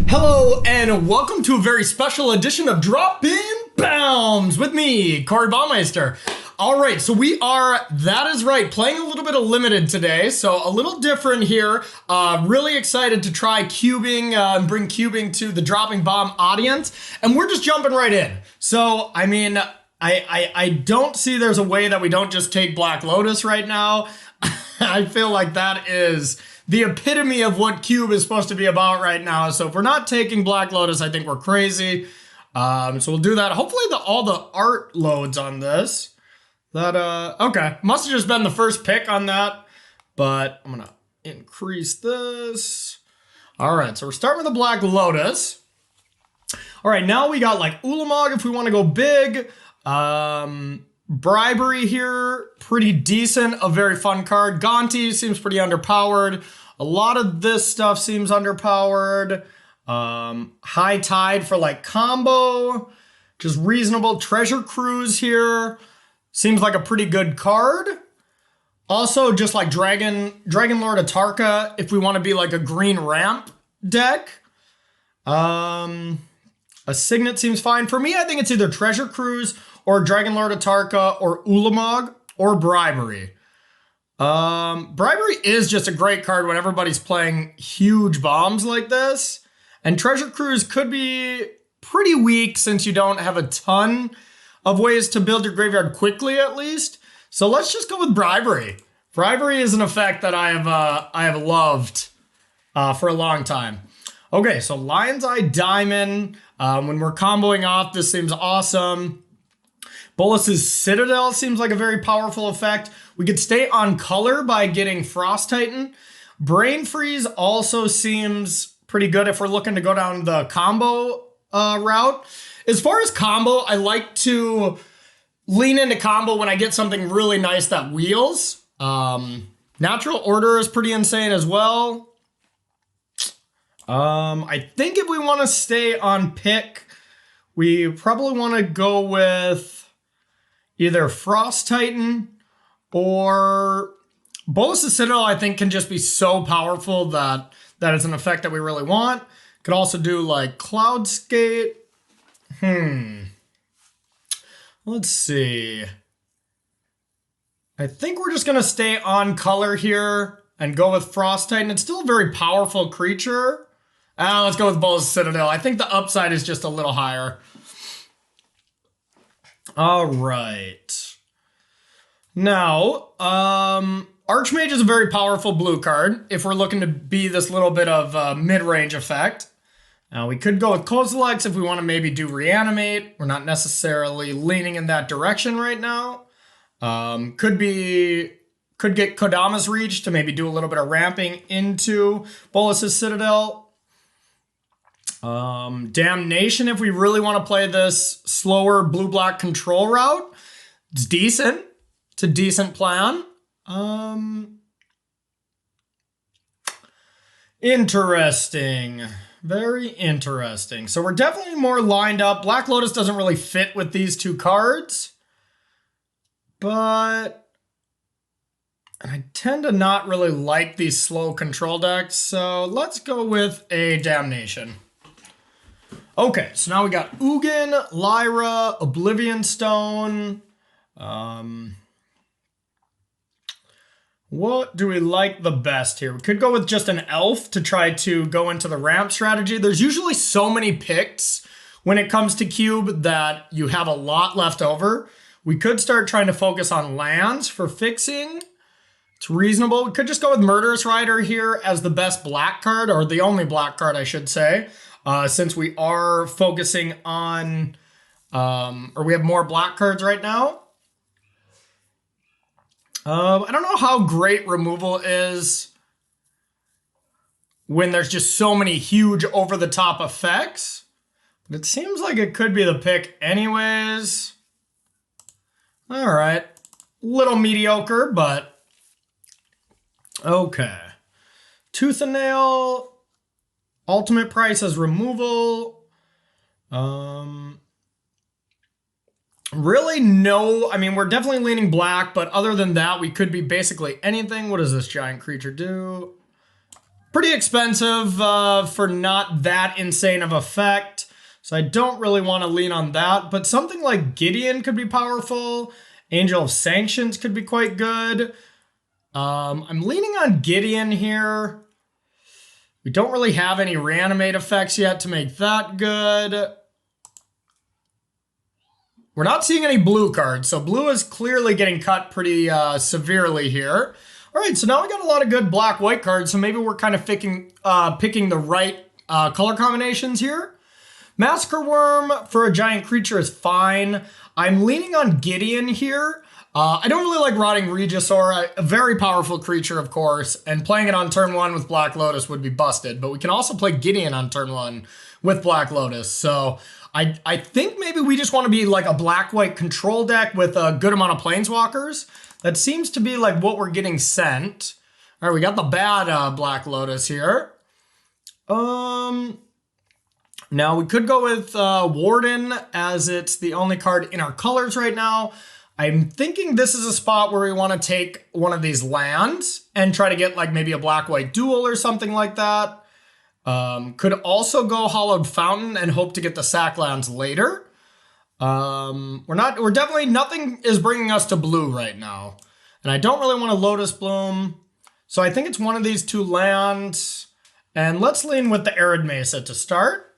Hello and welcome to a very special edition of Droppin Baums with me, Baumeister. All right, so we are, that is right, playing a little bit of limited today, so a little different here. Really excited to try cubing and bring cubing to the Droppin Baum audience, and we're just jumping right in. So, I mean, I don't see there's a way that we don't just take Black Lotus right now. I feel like that is the epitome of what cube is supposed to be about right now. So if we're not taking Black Lotus, I think we're crazy. So we'll do that. Hopefully all the art loads on this. Okay, must have just been the first pick on that, but I'm gonna increase this. All right, so we're starting with the Black Lotus. All right, now we got like Ulamog if we want to go big. Bribery here, pretty decent, a very fun card. Gonti seems pretty underpowered. A lot of this stuff seems underpowered. High Tide for like combo, just reasonable. Treasure Cruise here seems like a pretty good card. Also, just like Dragon Lord Atarka, if we want to be like a green ramp deck. A Signet seems fine. For me, I think it's either Treasure Cruise or Dragon Lord Atarka or Ulamog or Bribery. Bribery is just a great card when everybody's playing huge bombs like this. And Treasure Cruise could be pretty weak since you don't have a ton of ways to build your graveyard quickly, at least. So let's just go with Bribery. Bribery is an effect that I have loved for a long time. Okay, so Lion's Eye Diamond. When we're comboing off, this seems awesome. Bolas's Citadel seems like a very powerful effect. We could stay on color by getting Frost Titan. Brain Freeze also seems pretty good if we're looking to go down the combo route. As far as combo, I like to lean into combo when I get something really nice that wheels. Natural Order is pretty insane as well. I think if we want to stay on pick, we probably want to go with either Frost Titan or Bolas's Citadel. I think can just be so powerful that it's an effect that we really want. Could also do like Cloud Skate. Let's see. I think we're just going to stay on color here and go with Frost Titan. It's still a very powerful creature. Let's go with Bolas's Citadel. I think the upside is just a little higher. All right. Now, Archmage is a very powerful blue card if we're looking to be this little bit of mid-range effect. Now, we could go with Kozilek's if we want to maybe do Reanimate. We're not necessarily leaning in that direction right now. Could get Kodama's Reach to maybe do a little bit of ramping into Bolas's Citadel. Damnation if we really want to play this slower blue-black control route. It's decent. It's a decent plan. Interesting. Very interesting. So we're definitely more lined up. Black Lotus doesn't really fit with these two cards. But I tend to not really like these slow control decks. So let's go with a Damnation. Okay, so now we got Ugin, Lyra, Oblivion Stone. What do we like the best here? We could go with just an elf to try to go into the ramp strategy. There's usually so many picks when it comes to cube that you have a lot left over. We could start trying to focus on lands for fixing. It's reasonable. We could just go with Murderous Rider here as the best black card, or the only black card, I should say. Since we are focusing on, or we have more black cards right now. I don't know how great removal is when there's just so many huge over-the-top effects. But it seems like it could be the pick anyways. All right. Little mediocre, but okay. Tooth and Nail. Ultimate price as removal. Really, no. I mean, we're definitely leaning black, but other than that, we could be basically anything. What does this giant creature do? Pretty expensive for not that insane of effect. So I don't really want to lean on that. But something like Gideon could be powerful. Angel of Sanctions could be quite good. I'm leaning on Gideon here. We don't really have any reanimate effects yet to make that good. We're not seeing any blue cards, so blue is clearly getting cut pretty severely here. All right, so now we got a lot of good black-white cards, so maybe we're kind of picking the right color combinations here. Massacre Worm for a giant creature is fine. I'm leaning on Gideon here. I don't really like Rotting Regisaur, a very powerful creature, of course, and playing it on turn 1 with Black Lotus would be busted, but we can also play Gideon on turn 1 with Black Lotus, so I think maybe we just want to be like a black-white control deck with a good amount of Planeswalkers. That seems to be like what we're getting sent. All right, we got the bad Black Lotus here. Now we could go with Warden as it's the only card in our colors right now. I'm thinking this is a spot where we want to take one of these lands and try to get like maybe a black-white duel or something like that. Could also go Hollowed Fountain and hope to get the sack lands later. We're definitely, nothing is bringing us to blue right now. And I don't really want to Lotus Bloom. So I think it's one of these two lands. And let's lean with the Arid Mesa to start.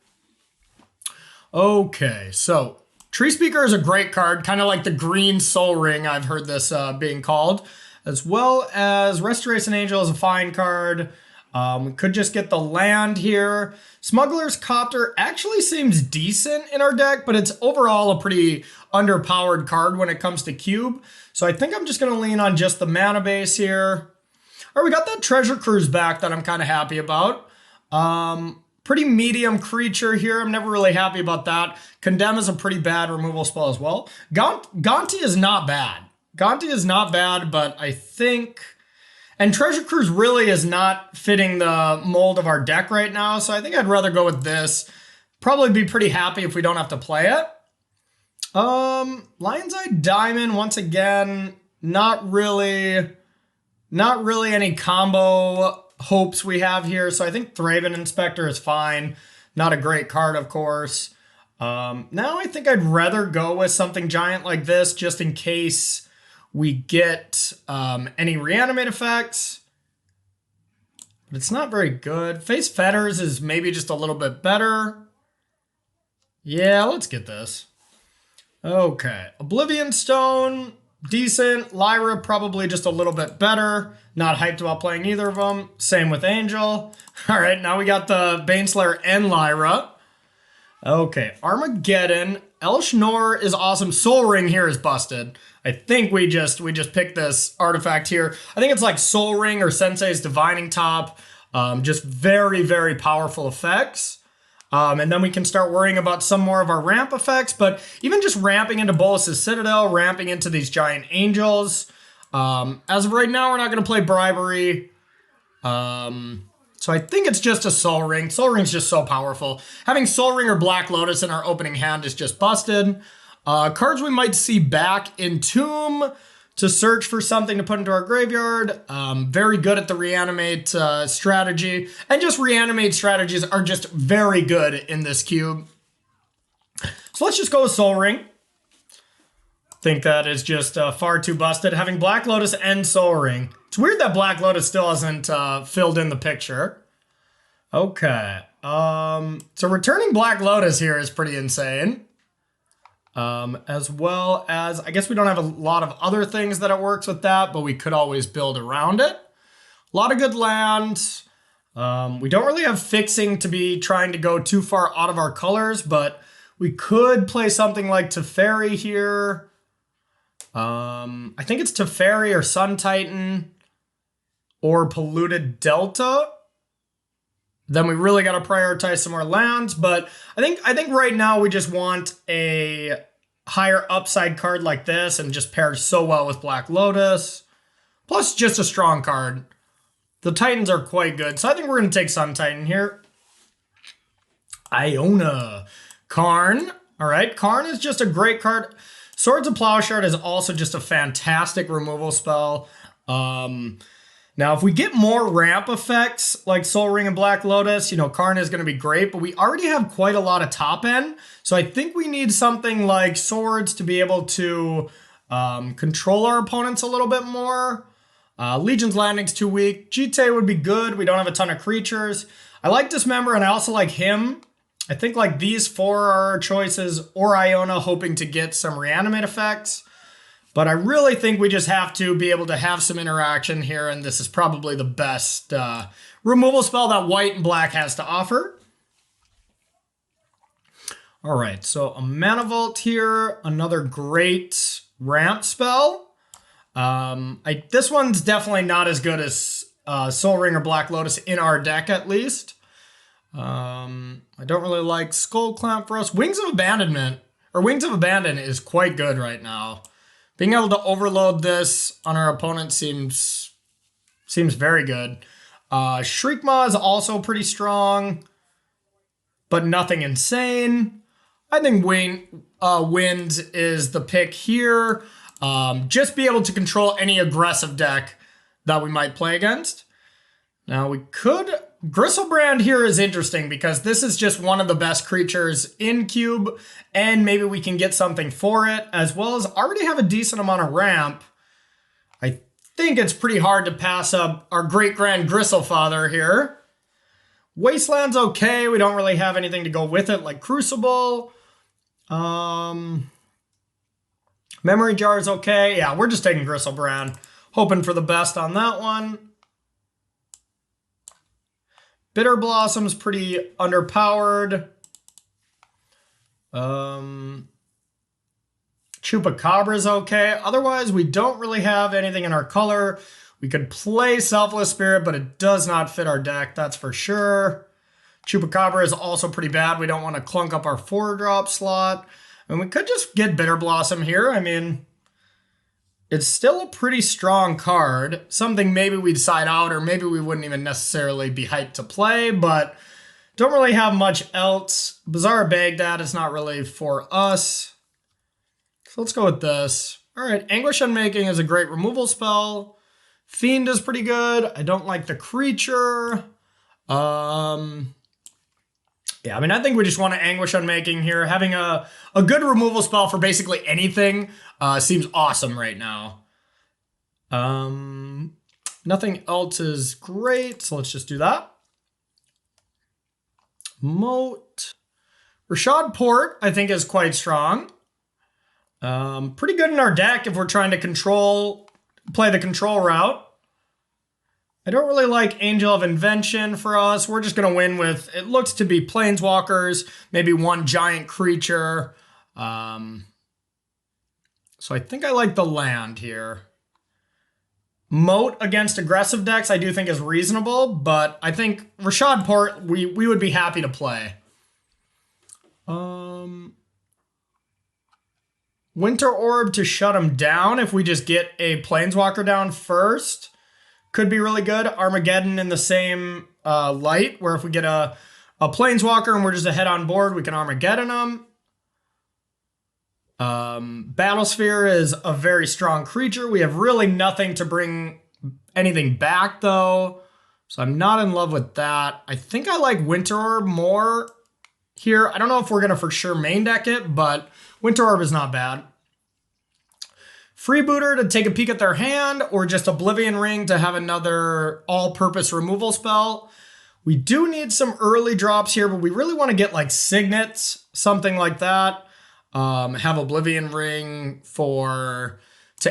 Okay, so Tree Speaker is a great card, kind of like the green Soul Ring, I've heard this being called. As well as Restoration Angel is a fine card. We could just get the land here. Smuggler's Copter actually seems decent in our deck, but it's overall a pretty underpowered card when it comes to cube. So I think I'm just going to lean on just the mana base here. All right, we got that Treasure Cruise back that I'm kind of happy about. Pretty medium creature here. I'm never really happy about that. Condemn is a pretty bad removal spell as well. Gonti is not bad. Gonti is not bad, but I think... And Treasure Cruise really is not fitting the mold of our deck right now, so I think I'd rather go with this. Probably be pretty happy if we don't have to play it. Lion's Eye Diamond, once again, not really any combo hopes we have here, so I think Thraben Inspector is fine. Not a great card, of course. Now I think I'd rather go with something giant like this, just in case we get any reanimate effects, but it's not very good. Face Fetters is maybe just a little bit better. Yeah, let's get this. Okay, Oblivion Stone, decent. Lyra, probably just a little bit better. Not hyped about playing either of them. Same with Angel. All right, now we got the Baneslayer and Lyra. Okay, Armageddon. Elsh-Nor is awesome. Soul Ring here is busted. I think we just picked this artifact here. I think it's like Soul Ring or Sensei's Divining Top. Just very, very powerful effects. And then we can start worrying about some more of our ramp effects. But even just ramping into Bolas's Citadel, ramping into these giant angels. As of right now, we're not going to play Bribery. So I think it's just a Soul Ring. Soul Ring's just so powerful. Having Soul Ring or Black Lotus in our opening hand is just busted. Cards we might see back: Entomb to search for something to put into our graveyard. Very good at the reanimate strategy. And just reanimate strategies are just very good in this cube. So let's just go with Soul Ring. Think that is just far too busted. Having Black Lotus and Soul Ring. It's weird that Black Lotus still hasn't filled in the picture. Okay. So returning Black Lotus here is pretty insane. As well as, I guess we don't have a lot of other things that it works with that, but we could always build around it. A lot of good lands. We don't really have fixing to be trying to go too far out of our colors, but we could play something like Teferi here. I think it's Teferi or Sun Titan or Polluted Delta. Then we really got to prioritize some more lands, but I think right now we just want a higher upside card like this, and just pairs so well with Black Lotus. Plus just a strong card. The Titans are quite good, so I think we're going to take Sun Titan here. Iona. Karn. All right, Karn is just a great card. Swords of Plowshare is also just a fantastic removal spell. Now, if we get more ramp effects like Soul Ring and Black Lotus, you know, Karn is going to be great, but we already have quite a lot of top end. So I think we need something like Swords to be able to control our opponents a little bit more. Legion's Landing's too weak. Jite would be good. We don't have a ton of creatures. I like Dismember, and I also like him. I think like these four are our choices, or Iona hoping to get some reanimate effects. But I really think we just have to be able to have some interaction here, and this is probably the best removal spell that white and black has to offer. All right, so a Mana Vault here, another great ramp spell. This one's definitely not as good as Soul Ring or Black Lotus in our deck, at least. I don't really like Skull Clamp for us. Wings of Abandonment, or Wings of Abandon is quite good right now. Being able to overload this on our opponent seems very good. Shriekmaw is also pretty strong, but nothing insane. I think Winds is the pick here. Just be able to control any aggressive deck that we might play against. Now we could... Gristlebrand here is interesting because this is just one of the best creatures in Cube, and maybe we can get something for it, as well as already have a decent amount of ramp. I think it's pretty hard to pass up our Great Grand Gristlefather here. Wasteland's okay. We don't really have anything to go with it, like Crucible. Memory Jar is okay. Yeah, we're just taking Gristlebrand. Hoping for the best on that one. Bitter Blossom's pretty underpowered. Chupacabra's okay. Otherwise, we don't really have anything in our color. We could play Selfless Spirit, but it does not fit our deck, that's for sure. Chupacabra is also pretty bad. We don't want to clunk up our 4-drop slot. And we could just get Bitter Blossom here. I mean, it's still a pretty strong card. Something maybe we'd side out, or maybe we wouldn't even necessarily be hyped to play, but don't really have much else. Bazaar Baghdad is not really for us. So let's go with this. All right, Anguish Unmaking is a great removal spell. Fiend is pretty good. I don't like the creature. Yeah, I mean, I think we just want to Anguish Unmaking here. Having a good removal spell for basically anything seems awesome right now. Nothing else is great, so let's just do that. Moat. Rashad Port, I think, is quite strong. Pretty good in our deck if we're trying to play the control route. I don't really like Angel of Invention for us. We're just going to win with, it looks to be Planeswalkers, maybe one giant creature. So I think I like the land here. Moat against aggressive decks I do think is reasonable, but I think Rashad Port, we would be happy to play. Winter Orb to shut him down if we just get a Planeswalker down first. Could be really good. Armageddon in the same light, where if we get a Planeswalker and we're just ahead on board, we can Armageddon them. Battlesphere is a very strong creature. We have really nothing to bring anything back, though. So I'm not in love with that. I think I like Winter Orb more here. I don't know if we're going to for sure main deck it, but Winter Orb is not bad. Freebooter to take a peek at their hand, or just Oblivion Ring to have another all-purpose removal spell. We do need some early drops here, but we really want to get like Signets, something like that. Have Oblivion Ring to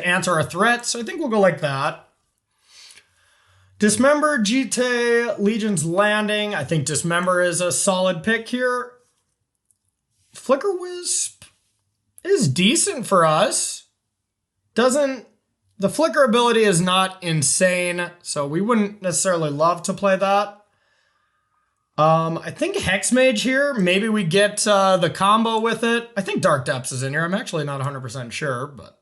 answer our threats. So I think we'll go like that. Dismember, Jite, Legion's Landing. I think Dismember is a solid pick here. Flicker Wisp is decent for us. The flicker ability is not insane, so we wouldn't necessarily love to play that. I think Hexmage here, maybe we get the combo with it. I think Dark Depths is in here. I'm actually not 100% sure, but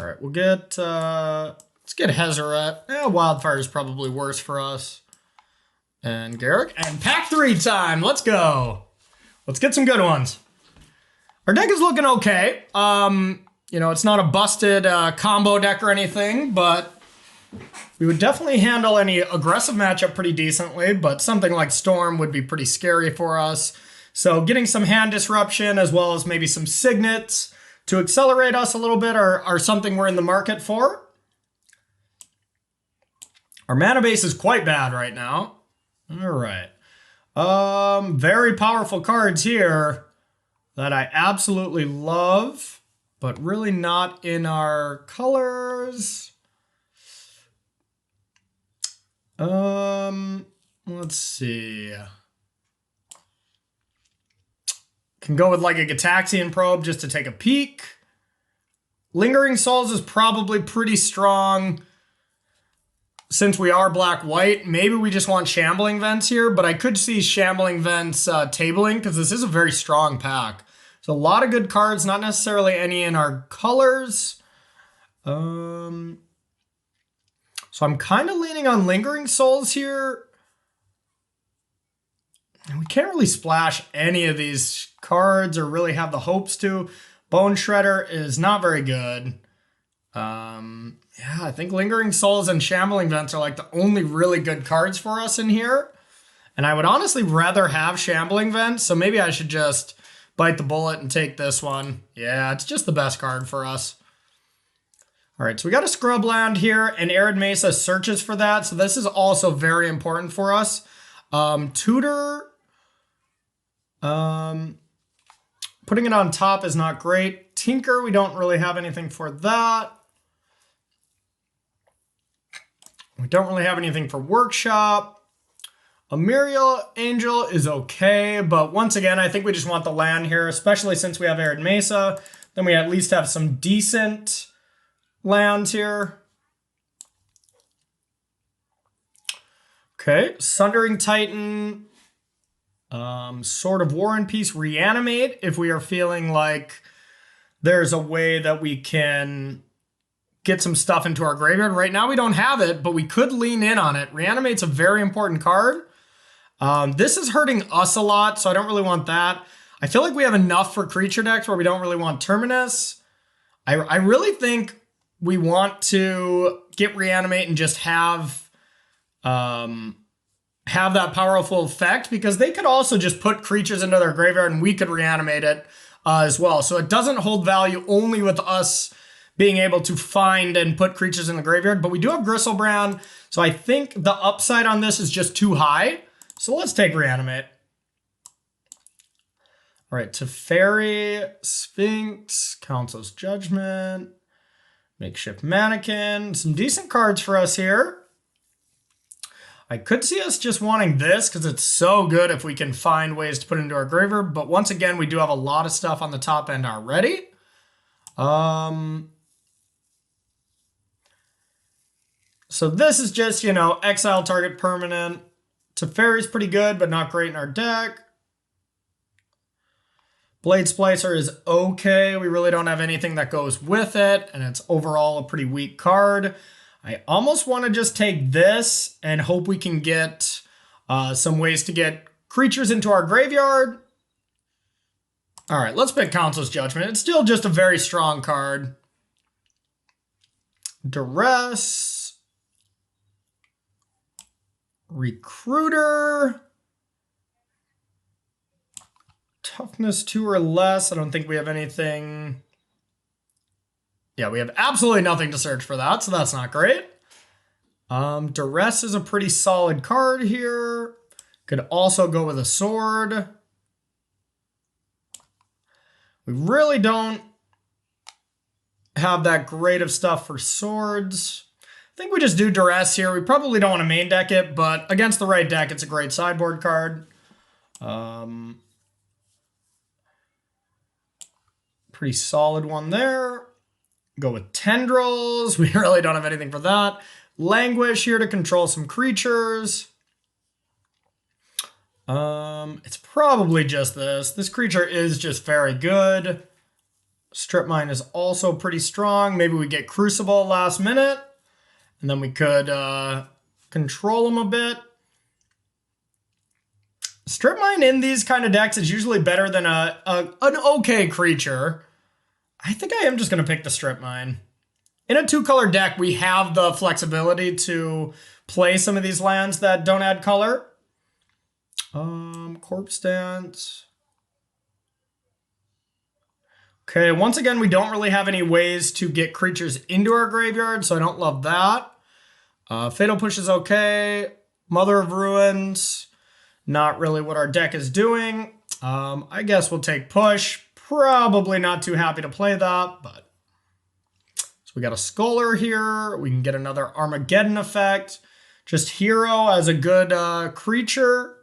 all right, we'll get, let's get Hezeret. Wildfire is probably worse for us. And Garrick, and pack 3 time, let's go. Let's get some good ones. Our deck is looking okay. You know, it's not a busted combo deck or anything, but we would definitely handle any aggressive matchup pretty decently, but something like Storm would be pretty scary for us. So getting some hand disruption as well as maybe some signets to accelerate us a little bit are something we're in the market for. Our mana base is quite bad right now. All right. Very powerful cards here that I absolutely love, but really not in our colors. Let's see. Can go with like a Gitaxian Probe just to take a peek. Lingering Souls is probably pretty strong since we are black-white. Maybe we just want Shambling Vents here, but I could see Shambling Vents tabling because this is a very strong pack. So a lot of good cards, not necessarily any in our colors. So I'm kind of leaning on Lingering Souls here. We can't really splash any of these cards or really have the hopes to. Bone Shredder is not very good. Yeah, I think Lingering Souls and Shambling Vents are like the only really good cards for us in here. And I would honestly rather have Shambling Vents, so maybe I should just bite the bullet and take this one. Yeah, it's just the best card for us. All right, so we got a Scrub Land here, and Arid Mesa searches for that, so this is also very important for us. Tutor, putting it on top is not great. Tinker, we don't really have anything for that. We don't really have anything for Workshop. A Muriel Angel is okay, but once again, I think we just want the land here, especially since we have Arid Mesa. Then we at least have some decent lands here. Okay, Sundering Titan, Sword of War and Peace, Reanimate if we are feeling like there's a way that we can get some stuff into our graveyard. Right now we don't have it, but we could lean in on it. Reanimate's a very important card. This is hurting us a lot, so I don't really want that. I feel like we have enough for creature decks where we don't really want Terminus. I really think we want to get Reanimate and just have that powerful effect, because they could also just put creatures into their graveyard and we could reanimate it as well. So it doesn't hold value only with us being able to find and put creatures in the graveyard, but we do have Gristlebrand, so I think the upside on this is just too high. So let's take Reanimate. All right, Teferi, Sphinx, Council's Judgment, Makeshift Mannequin, some decent cards for us here. I could see us just wanting this because it's so good if we can find ways to put it into our graveyard, but once again, we do have a lot of stuff on the top end already. So this is just, you know, exile target permanent. Teferi's pretty good, but not great in our deck. Blade Splicer is okay. We really don't have anything that goes with it, and it's overall a pretty weak card. I almost want to just take this and hope we can get some ways to get creatures into our graveyard. All right, let's pick Council's Judgment. It's still just a very strong card. Duress. Recruiter. Toughness 2 or less. I don't think we have anything. Yeah, we have absolutely nothing to search for that, so that's not great. Duress is a pretty solid card here. Could also go with a sword. We really don't have that great of stuff for swords. I think we just do Duress here. We probably don't want to main deck it, but against the right deck, it's a great sideboard card. Pretty solid one there. Go with Tendrils. We really don't have anything for that. Languish here to control some creatures. It's probably just this. This creature is just very good. Strip Mine is also pretty strong. Maybe we get Crucible last minute, and then we could control them a bit. Strip Mine in these kind of decks is usually better than an okay creature. I think I am just going to pick the Strip Mine. In a 2-color deck, we have the flexibility to play some of these lands that don't add color. Corpse Dance. Okay, once again, we don't really have any ways to get creatures into our graveyard, so I don't love that. Fatal Push is okay. Mother of Ruins, not really what our deck is doing. I guess we'll take Push. Probably not too happy to play that, but... So we got a Scholar here. We can get another Armageddon effect. Just Hero as a good creature.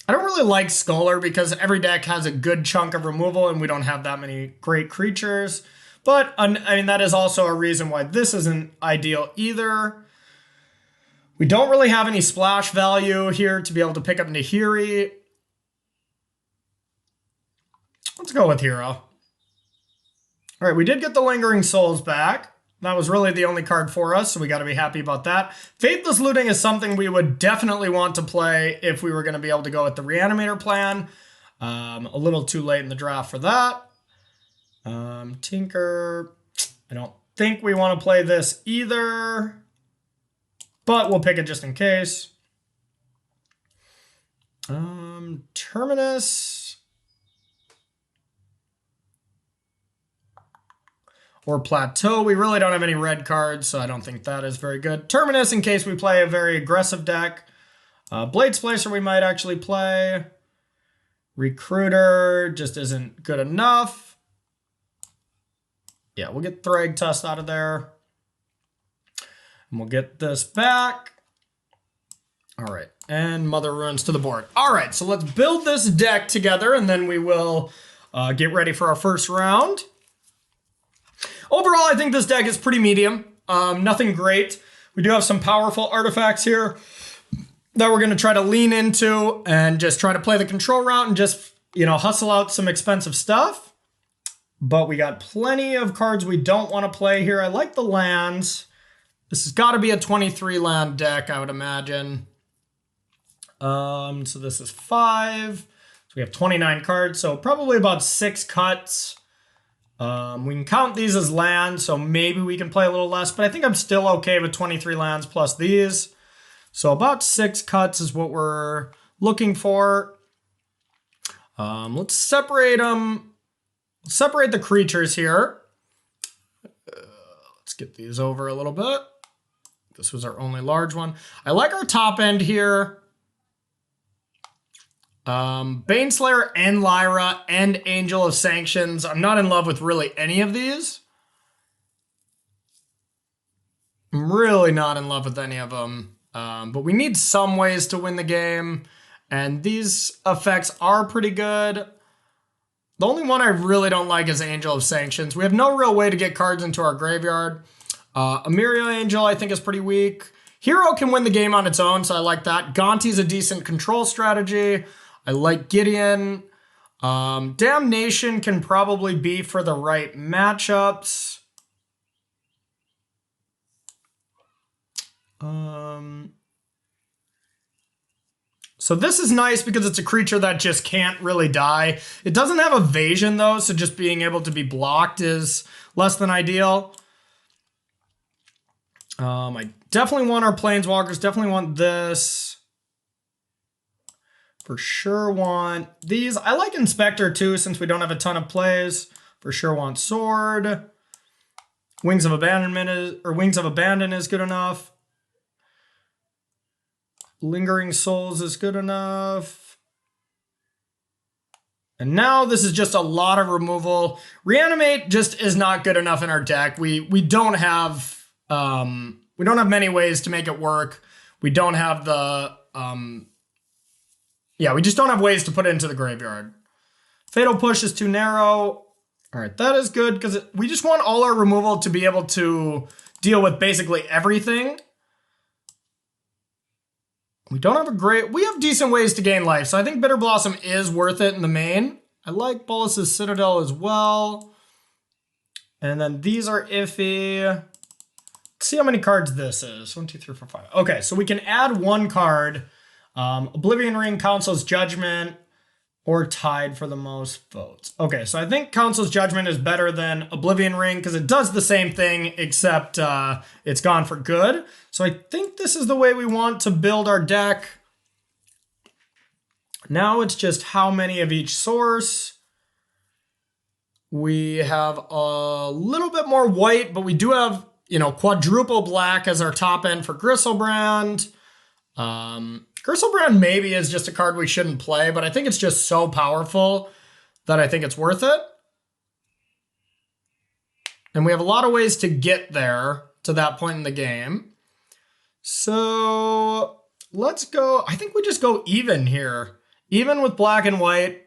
I don't really like Scholar because every deck has a good chunk of removal and we don't have that many great creatures. But, I mean, that is also a reason why this isn't ideal either. We don't really have any splash value here to be able to pick up Nahiri. Let's go with Hero. All right, we did get the Lingering Souls back. That was really the only card for us, so we got to be happy about that. Faithless Looting is something we would definitely want to play if we were going to be able to go with the Reanimator plan. A little too late in the draft for that. Tinker. I don't think we want to play this either, but we'll pick it just in case. Terminus. Or Plateau. We really don't have any red cards, so I don't think that is very good. Terminus in case we play a very aggressive deck. Blade Splicer we might actually play. Recruiter just isn't good enough. Yeah, we'll get Thragtusk out of there. And we'll get this back. All right, and Mother Ruins to the board. All right, so let's build this deck together, and then we will get ready for our first round. Overall, I think this deck is pretty medium. Nothing great. We do have some powerful artifacts here that we're going to try to lean into and just try to play the control route and just, you know, hustle out some expensive stuff. But we got plenty of cards we don't want to play here. I like the lands. This has got to be a 23 land deck, I would imagine. So this is 5. So we have 29 cards, so probably about 6 cuts. We can count these as lands, so maybe we can play a little less, but I think I'm still okay with 23 lands plus these. So about 6 cuts is what we're looking for. Let's separate them. Separate the creatures here. Let's get these over a little bit. This was our only large one. I like our top end here. Baneslayer and Lyra and Angel of Sanctions. I'm not in love with really any of these. I'm really not in love with any of them. But we need some ways to win the game. And these effects are pretty good. The only one I really don't like is Angel of Sanctions. We have no real way to get cards into our graveyard. Amiria Angel, I think, is pretty weak. Hero can win the game on its own, so I like that. Gonti's a decent control strategy. I like Gideon. Damnation can probably be for the right matchups. So this is nice because it's a creature that just can't really die. It doesn't have evasion though, so just being able to be blocked is less than ideal. I definitely want our Planeswalkers, definitely want this. For sure want these. I like Inspector too, since we don't have a ton of plays. For sure want Sword. Wings of Abandon is good enough. Lingering Souls is good enough. And now this is just a lot of removal. Reanimate just is not good enough in our deck. We don't have many ways to make it work. We don't have the we just don't have ways to put it into the graveyard. Fatal Push is too narrow. All right, that is good because we just want all our removal to be able to deal with basically everything. We don't have we have decent ways to gain life, so I think Bitter Blossom is worth it in the main. I like Bolas's Citadel as well. And then these are iffy. Let's see how many cards this is. 1, 2, 3, 4, 5. Okay, so we can add 1 card. Oblivion Ring, Council's Judgment. or tied for the most votes. Okay, so I think Council's Judgment is better than Oblivion Ring because it does the same thing except it's gone for good. So I think this is the way we want to build our deck. Now it's just how many of each source. We have a little bit more white, but we do have, you know, quadruple black as our top end for Gristlebrand. Gristlebrand maybe is just a card we shouldn't play, but I think it's just so powerful that I think it's worth it. And we have a lot of ways to get there to that point in the game. So let's go, I think we just go even here. Even with black and white.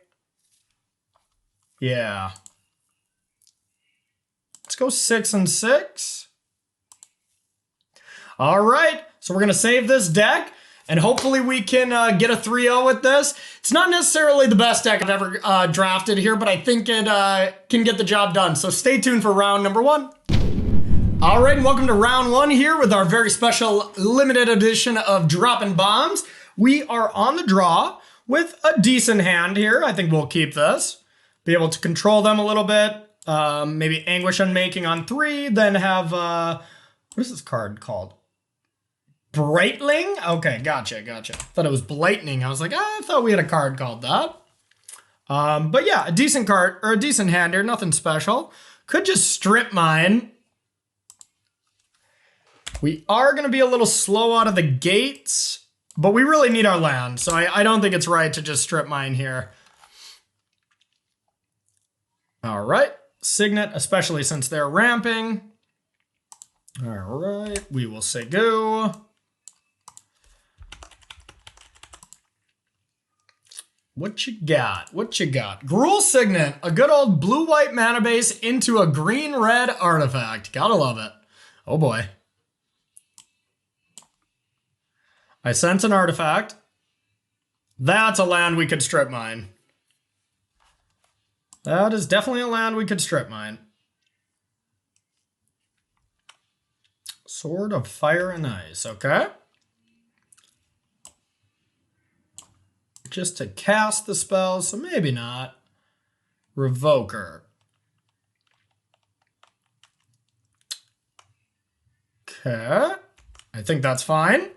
Yeah. Let's go 6 and 6. All right, so we're gonna save this deck and hopefully we can get a 3-0 with this. It's not necessarily the best deck I've ever drafted here, but I think it can get the job done. So stay tuned for round number 1. All right, and welcome to round 1 here with our very special limited edition of Droppin Baums. We are on the draw with a decent hand here. I think we'll keep this. Be able to control them a little bit. Maybe Anguish Unmaking on 3, then have, what is this card called? Brightling? Okay, gotcha. Thought it was Blightning. I was like, I thought we had a card called that. But yeah, a decent card, or a decent hand here, nothing special. Could just strip mine. We are going to be a little slow out of the gates, but we really need our land, so I don't think it's right to just strip mine here. All right, Signet, especially since they're ramping. All right, we will say go. What you got? What you got? Gruul Signet, a good old blue-white mana base into a green-red artifact. Gotta love it. Oh boy. I sense an artifact. That's a land we could strip mine. That is definitely a land we could strip mine. Sword of Fire and Ice, okay. Just to cast the spell, so maybe not. Revoker. Okay, I think that's fine.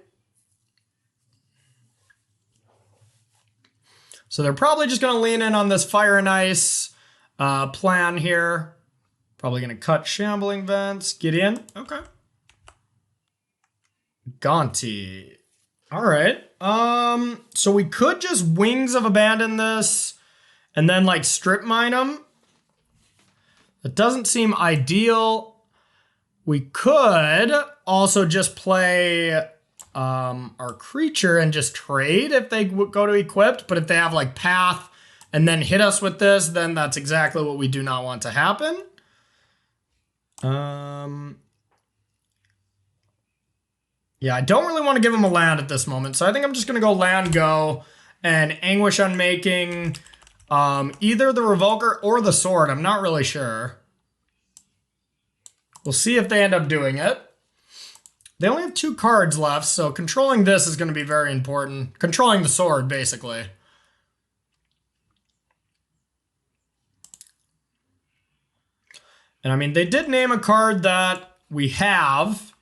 So they're probably just going to lean in on this Fire and Ice plan here. Probably going to cut Shambling Vents. Get in. Okay. Gaunty. All right. So we could just Wings of Abandon this and then like strip mine them. That doesn't seem ideal. We could also just play our creature and just trade if they go to equipped, but if they have like path and then hit us with this, then that's exactly what we do not want to happen. Yeah, I don't really want to give him a land at this moment, so I think I'm just going to go land go and Anguish Unmaking either the Revoker or the Sword. I'm not really sure. We'll see if they end up doing it. They only have 2 cards left, so controlling this is going to be very important. Controlling the sword, basically. And I mean, they did name a card that we have,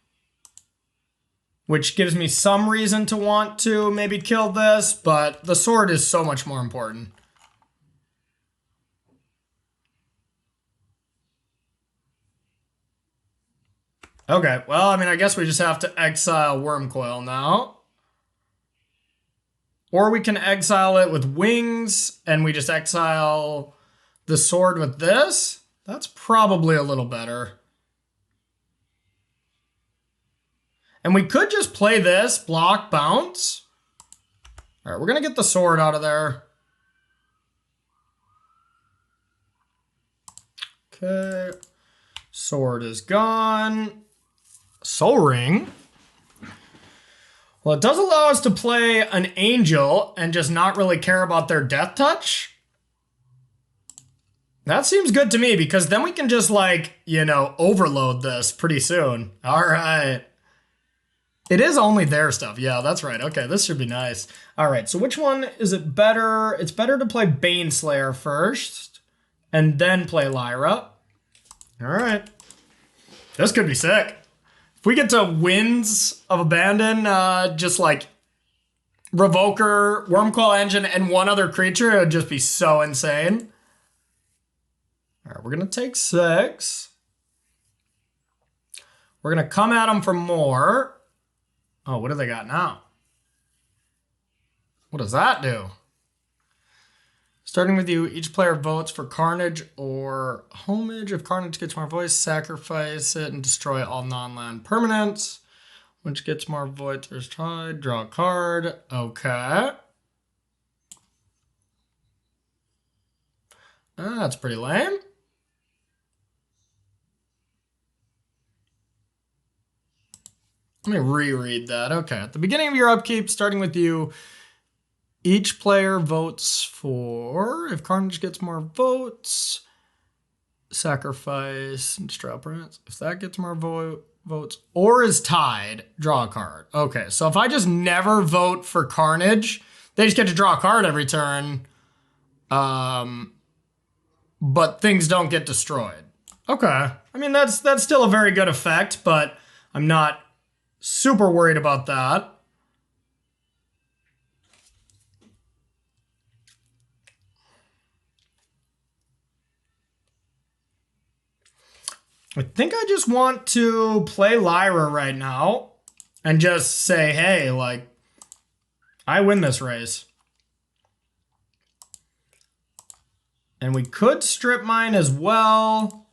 which gives me some reason to want to maybe kill this, but the sword is so much more important. Okay, well, I mean, I guess we just have to exile Wormcoil now. Or we can exile it with Wings, and we just exile the sword with this. That's probably a little better. And we could just play this, block, bounce. All right, we're going to get the sword out of there. Okay, sword is gone. Soul Ring. Well, it does allow us to play an Angel and just not really care about their Death Touch. That seems good to me because then we can just like, you know, overload this pretty soon. All right. It is only their stuff. Yeah, that's right. Okay, this should be nice. All right, so which one is it better? It's better to play Baneslayer first and then play Lyra. All right. This could be sick. If we get to Winds of Abandon, just like Revoker, Wormcoil Engine, and one other creature, it would just be so insane. All right, we're going to take 6. We're going to come at them for more. Oh, what do they got now? What does that do? Starting with you, each player votes for Carnage or Homage. If Carnage gets more votes, sacrifice it and destroy all non-land permanents. Which gets more votes versus tied. Draw a card. Okay. That's pretty lame. Let me reread that. Okay. At the beginning of your upkeep, starting with you, each player votes for, if Carnage gets more votes, sacrifice and destroy all permanents. If that gets more votes or is tied, draw a card. Okay, so if I just never vote for Carnage, they just get to draw a card every turn, but things don't get destroyed. Okay, I mean, that's still a very good effect, but I'm not super worried about that. I think I just want to play Lyra right now and just say, hey, like, I win this race. And we could strip mine as well.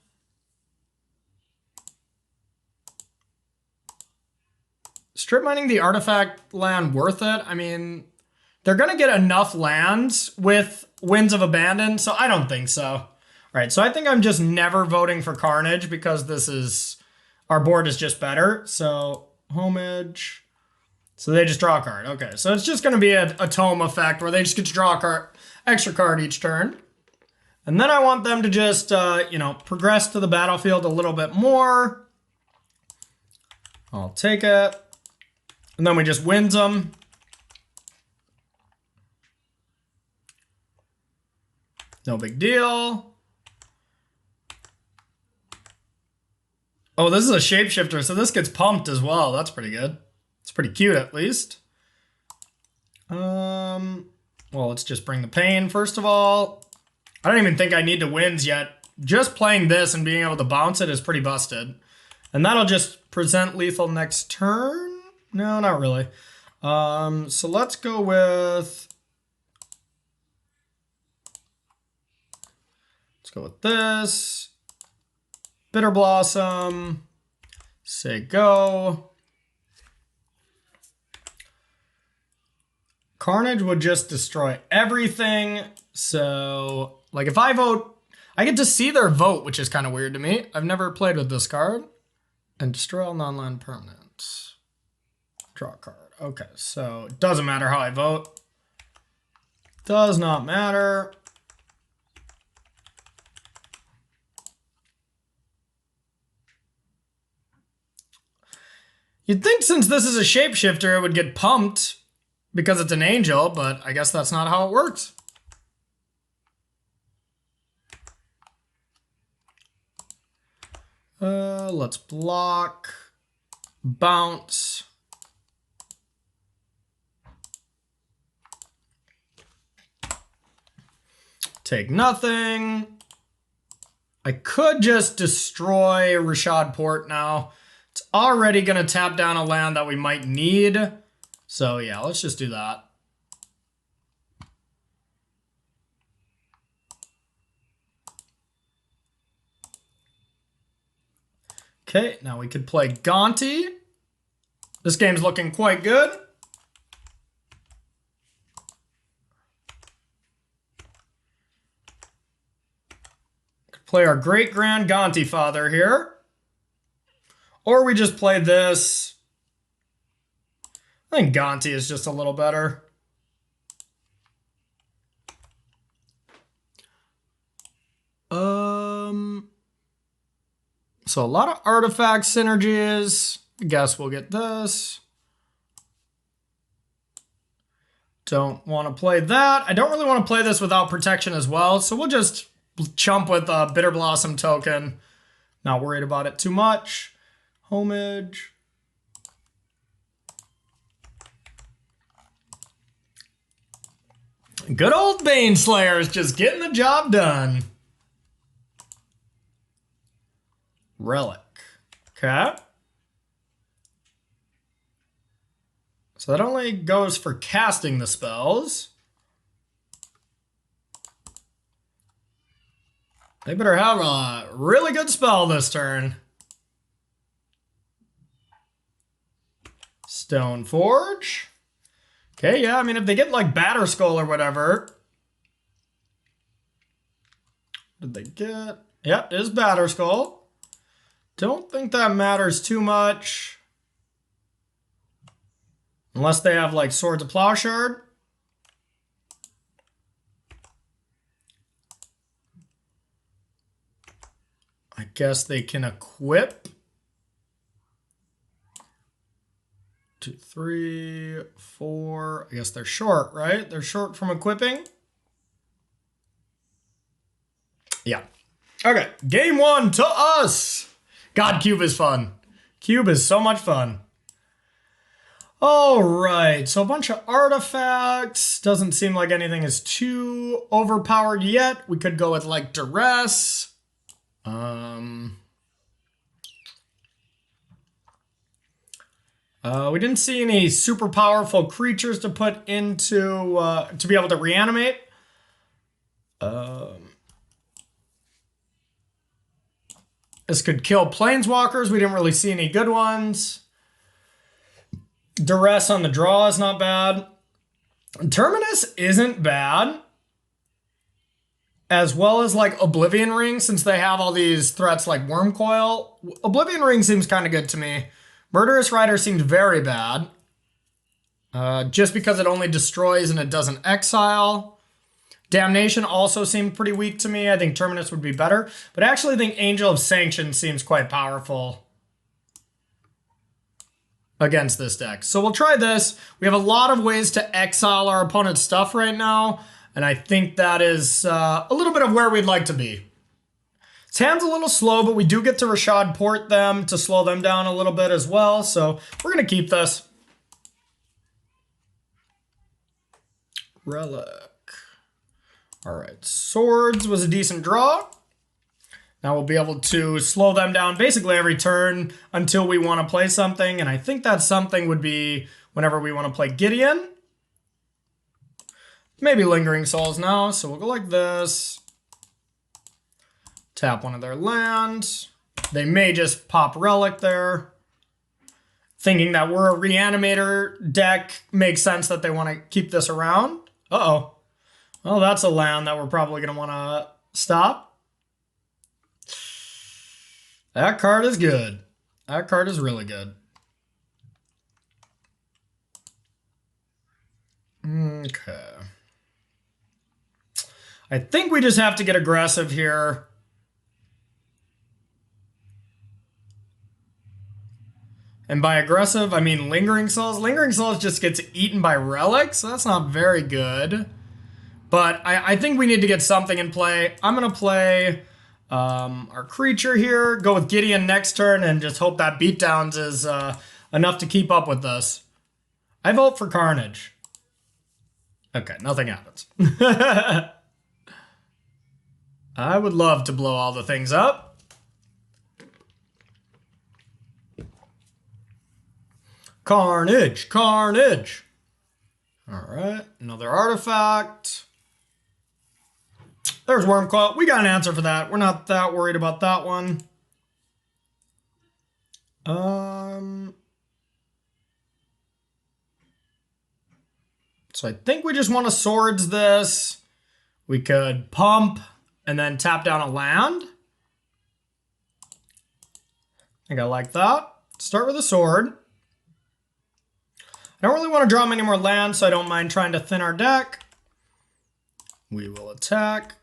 Strip mining the artifact land worth it? I mean, they're going to get enough lands with Winds of Abandon, so I don't think so. All right, so I think I'm just never voting for Carnage because this is, our board is just better. So Homage, so they just draw a card. Okay, so it's just going to be a tome effect where they just get to draw a card, extra card each turn. And then I want them to just, progress to the battlefield a little bit more. I'll take it. And then we just wins them. No big deal. Oh, this is a shapeshifter, so this gets pumped as well. That's pretty good. It's pretty cute, at least. Well, let's just bring the pain, first of all. I don't even think I need to wins yet. Just playing this and being able to bounce it is pretty busted. And that'll just present lethal next turn? No, not really. So let's go with... Let's go with this. Bitter Blossom. Say go. Carnage would just destroy everything. So, like, if I vote, I get to see their vote, which is kind of weird to me. I've never played with this card. And destroy all non-land permanents. Draw a card. Okay, so it doesn't matter how I vote. Does not matter. You'd think since this is a shapeshifter, it would get pumped because it's an angel, but I guess that's not how it works. Let's block, bounce. Take nothing. I could just destroy Rashad Port now. It's already going to tap down a land that we might need. So yeah, let's just do that. Okay, now we could play Gonti. This game's looking quite good. Could play our great grand Gonti father here. Or we just play this. I think Gonti is just a little better. So a lot of artifact synergies. I guess we'll get this. Don't want to play that. I don't really want to play this without protection as well, so we'll just chump with a Bitter Blossom token. Not worried about it too much. Homage. Good old Baneslayer is just getting the job done. Relic. Okay. So that only goes for casting the spells. They better have a really good spell this turn. Stoneforge. Okay, yeah, I mean, if they get like Batterskull or whatever. What did they get? Yep, it is Batterskull. Don't think that matters too much. Unless they have like Swords of Plowshare. I guess they can equip. 2, 3, 4. I guess they're short, right? They're short from equipping. Yeah. Okay, game 1 to us. God, Cube is fun. Cube is so much fun. All right, so a bunch of artifacts. Doesn't seem like anything is too overpowered yet. We could go with like Duress. We didn't see any super powerful creatures to put into to be able to reanimate. This could kill planeswalkers. We didn't really see any good ones. Duress on the draw is not bad. Terminus isn't bad. As well as like Oblivion Ring, since they have all these threats like Wormcoil. Oblivion Ring seems kind of good to me. Murderous Rider seems very bad. Just because it only destroys and it doesn't exile. Damnation also seemed pretty weak to me. I think Terminus would be better. But I actually think Angel of Sanction seems quite powerful against this deck. So we'll try this. We have a lot of ways to exile our opponent's stuff right now. And I think that is a little bit of where we'd like to be. His hand's a little slow, but we do get to Rashad Port them to slow them down a little bit as well. So we're going to keep this. Relic. All right, Swords was a decent draw. Now we'll be able to slow them down basically every turn until we want to play something. And I think that something would be whenever we want to play Gideon. Maybe Lingering Souls now, so we'll go like this. Tap one of their lands. They may just pop Relic there. Thinking that we're a Reanimator deck, makes sense that they want to keep this around. Uh-oh. Well, that's a land that we're probably going to want to stop. That card is good. That card is really good. Okay. I think we just have to get aggressive here. And by aggressive, I mean Lingering Souls. Lingering Souls just gets eaten by Relics, so that's not very good. But I think we need to get something in play. I'm going to play our creature here, go with Gideon next turn, and just hope that Beatdowns is enough to keep up with us. I vote for Carnage. Okay, nothing happens. I would love to blow all the things up. Carnage, Carnage. All right, another artifact. There's Wormcoil. We got an answer for that. We're not that worried about that one. So I think we just want to Swords this. We could pump and then tap down a land. I think I like that. Start with a sword. I don't really want to draw many more lands, so I don't mind trying to thin our deck. We will attack.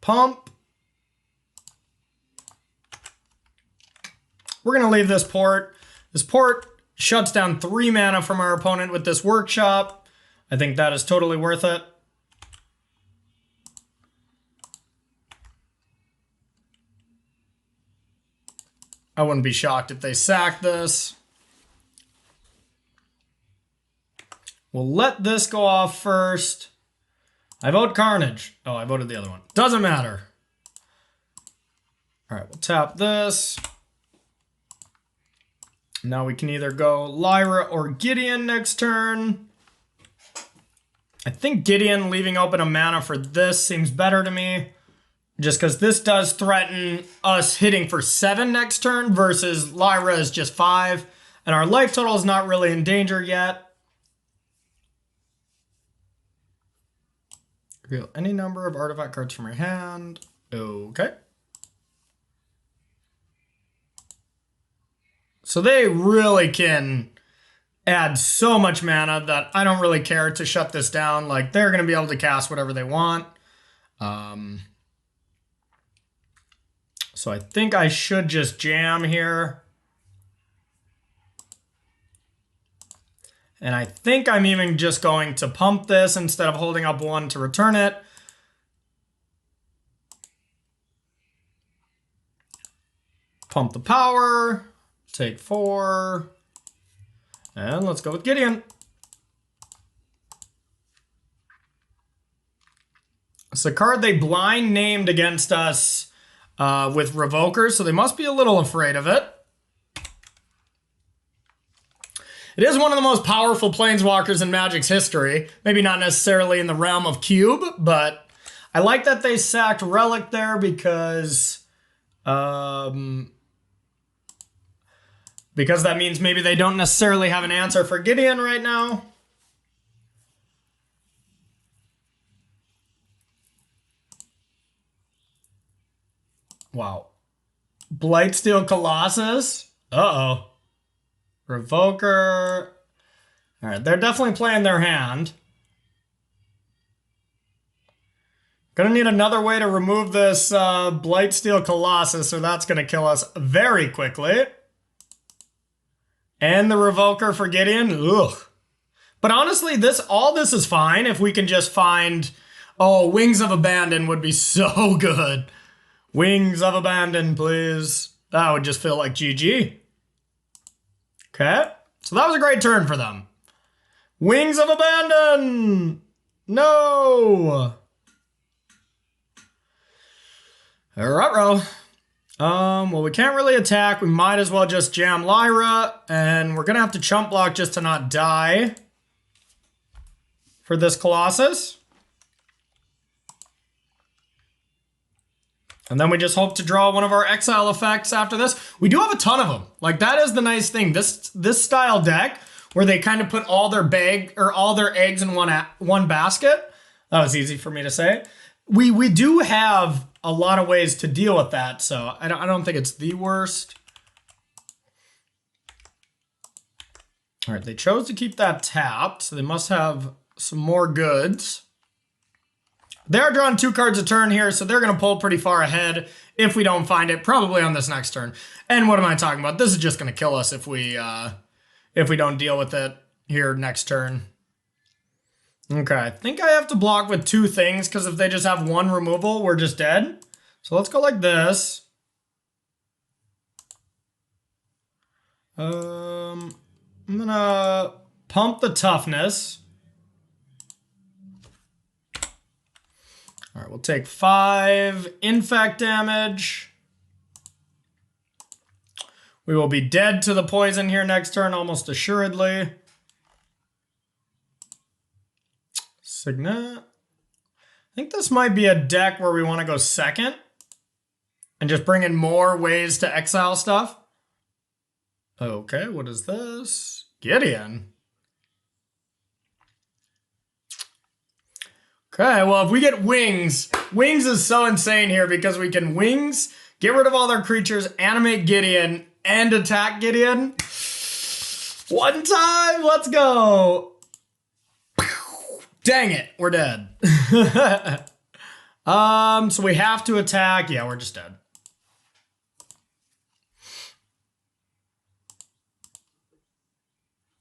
Pump. We're going to leave this port. This port shuts down 3 mana from our opponent with this workshop. I think that is totally worth it. I wouldn't be shocked if they sacked this. We'll let this go off first. I vote Carnage. Oh, I voted the other one. Doesn't matter. All right, we'll tap this. Now we can either go Lyra or Gideon next turn. I think Gideon leaving open a mana for this seems better to me. Just because this does threaten us hitting for 7 next turn versus Lyra is just 5. And our life total is not really in danger yet. Reveal any number of artifact cards from your hand. Okay. So they really can add so much mana that I don't really care to shut this down. Like, they're going to be able to cast whatever they want. So I think I should just jam here. And I think I'm even just going to pump this instead of holding up 1 to return it. Pump the power. Take 4. And let's go with Gideon. It's a card they blind named against us with Revoker, so they must be a little afraid of it. It is one of the most powerful Planeswalkers in Magic's history. Maybe not necessarily in the realm of Cube, but I like that they sacked Relic there because that means maybe they don't necessarily have an answer for Gideon right now. Wow. Blightsteel Colossus? Uh-oh. Revoker. All right, they're definitely playing their hand. Gonna need another way to remove this Blightsteel Colossus, so that's gonna kill us very quickly. And the Revoker for Gideon. Ugh. But honestly, all this is fine if we can just find... Oh, Wings of Abandon would be so good. Wings of Abandon, please. That would just feel like GG. Okay. So that was a great turn for them. Wings of Abandon! No! Ruh-roh. Well, we can't really attack. We might as well just jam Lyra, and we're gonna have to chump block just to not die for this Colossus. And then we just hope to draw one of our exile effects after this. We do have a ton of them. Like, that is the nice thing. This style deck, where they kind of put all their eggs in one basket. That was easy for me to say. We do have a lot of ways to deal with that, so I don't think it's the worst. All right, they chose to keep that tapped, so they must have some more goods. They're drawing 2 cards a turn here, so they're going to pull pretty far ahead if we don't find it, probably on this next turn. And what am I talking about? This is just going to kill us if we don't deal with it here next turn. Okay, I think I have to block with 2 things, because if they just have 1 removal, we're just dead. So let's go like this. I'm going to pump the toughness. All right, we'll take 5 infect damage. We will be dead to the poison here next turn, almost assuredly. Signet. I think this might be a deck where we want to go second and just bring in more ways to exile stuff. Okay, what is this? Gideon. Okay, well, if we get Wings, Wings is so insane here because we can Wings, get rid of all their creatures, animate Gideon, and attack Gideon. One time, let's go. Dang it, we're dead. So we have to attack. Yeah, we're just dead.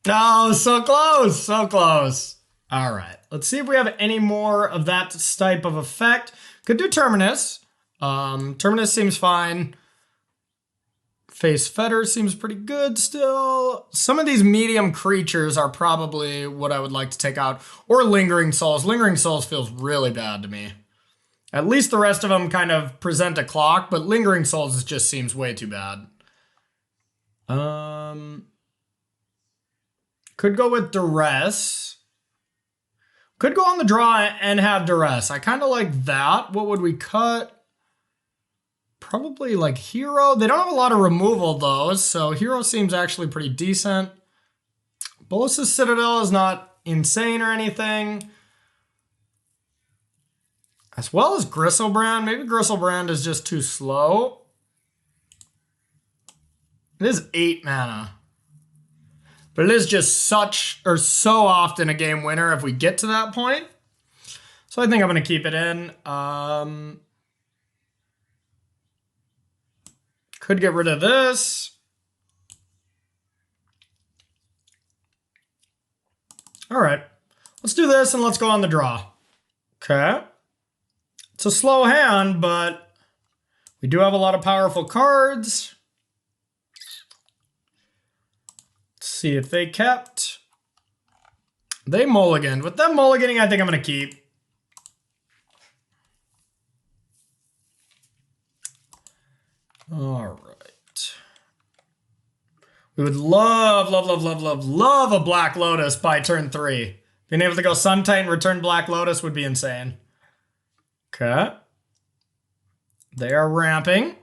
No, so close, so close. All right, let's see if we have any more of that type of effect. Could do Terminus. Terminus seems fine. Face Fetter seems pretty good still. Some of these medium creatures are probably what I would like to take out. Or Lingering Souls. Lingering Souls feels really bad to me. At least the rest of them kind of present a clock, but Lingering Souls just seems way too bad. Could go with Duress. Could go on the draw and have Duress. I kind of like that. What would we cut? Probably like Hero. They don't have a lot of removal though, so Hero seems actually pretty decent. Bolus's Citadel is not insane or anything. As well as Gristlebrand. Maybe Gristlebrand is just too slow. It is 8 mana. But it is just so often a game winner if we get to that point. So I think I'm going to keep it in. Could get rid of this. All right. Let's do this and let's go on the draw. Okay. It's a slow hand, but we do have a lot of powerful cards. Let's see if they kept. They mulliganed. With them mulliganing, I think I'm going to keep. All right. We would love a Black Lotus by turn 3. Being able to go Sun Titan, return Black Lotus would be insane. Okay. They are ramping.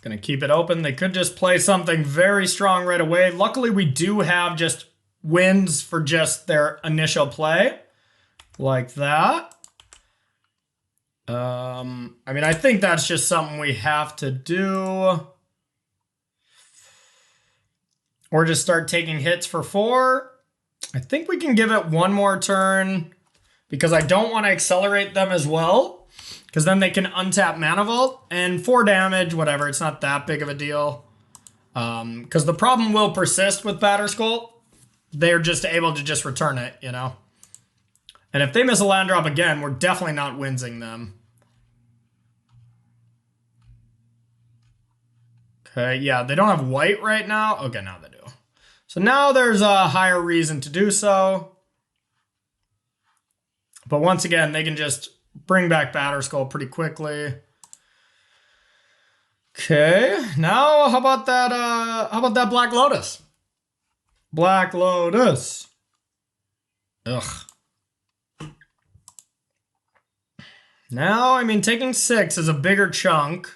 Gonna keep it open. They could just play something very strong right away. Luckily, we do have just wins for just their initial play. Like that. I mean, I think that's just something we have to do. Or just start taking hits for 4. I think we can give it one more turn because I don't want to accelerate them as well. Because then they can untap Mana Vault. And 4 damage, whatever, it's not that big of a deal. Because the problem will persist with Batterskull. They're just able to just return it, you know? And if they miss a land drop again, we're definitely not winsing them. Okay, yeah, they don't have white right now. Okay, now they do. So now there's a higher reason to do so. But once again, they can just bring back Batterskull pretty quickly. Okay, now how about that Black Lotus? Black Lotus. Ugh. Now, I mean, taking 6 is a bigger chunk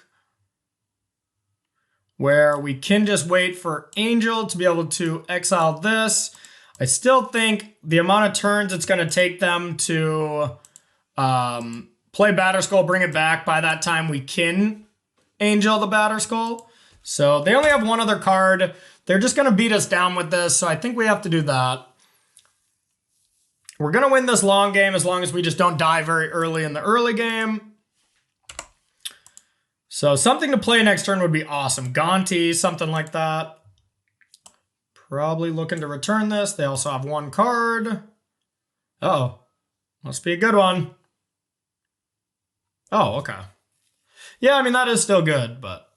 where we can just wait for Angel to be able to exile this. I still think the amount of turns it's going to take them to play Batterskull, bring it back, by that time we can Angel the Batterskull. So they only have one other card. They're just going to beat us down with this, so I think we have to do that. We're going to win this long game as long as we just don't die very early in the early game. So something to play next turn would be awesome. Gonti, something like that. Probably looking to return this. They also have 1 card. Uh-oh. Must be a good one. Oh, okay. Yeah, I mean, that is still good, but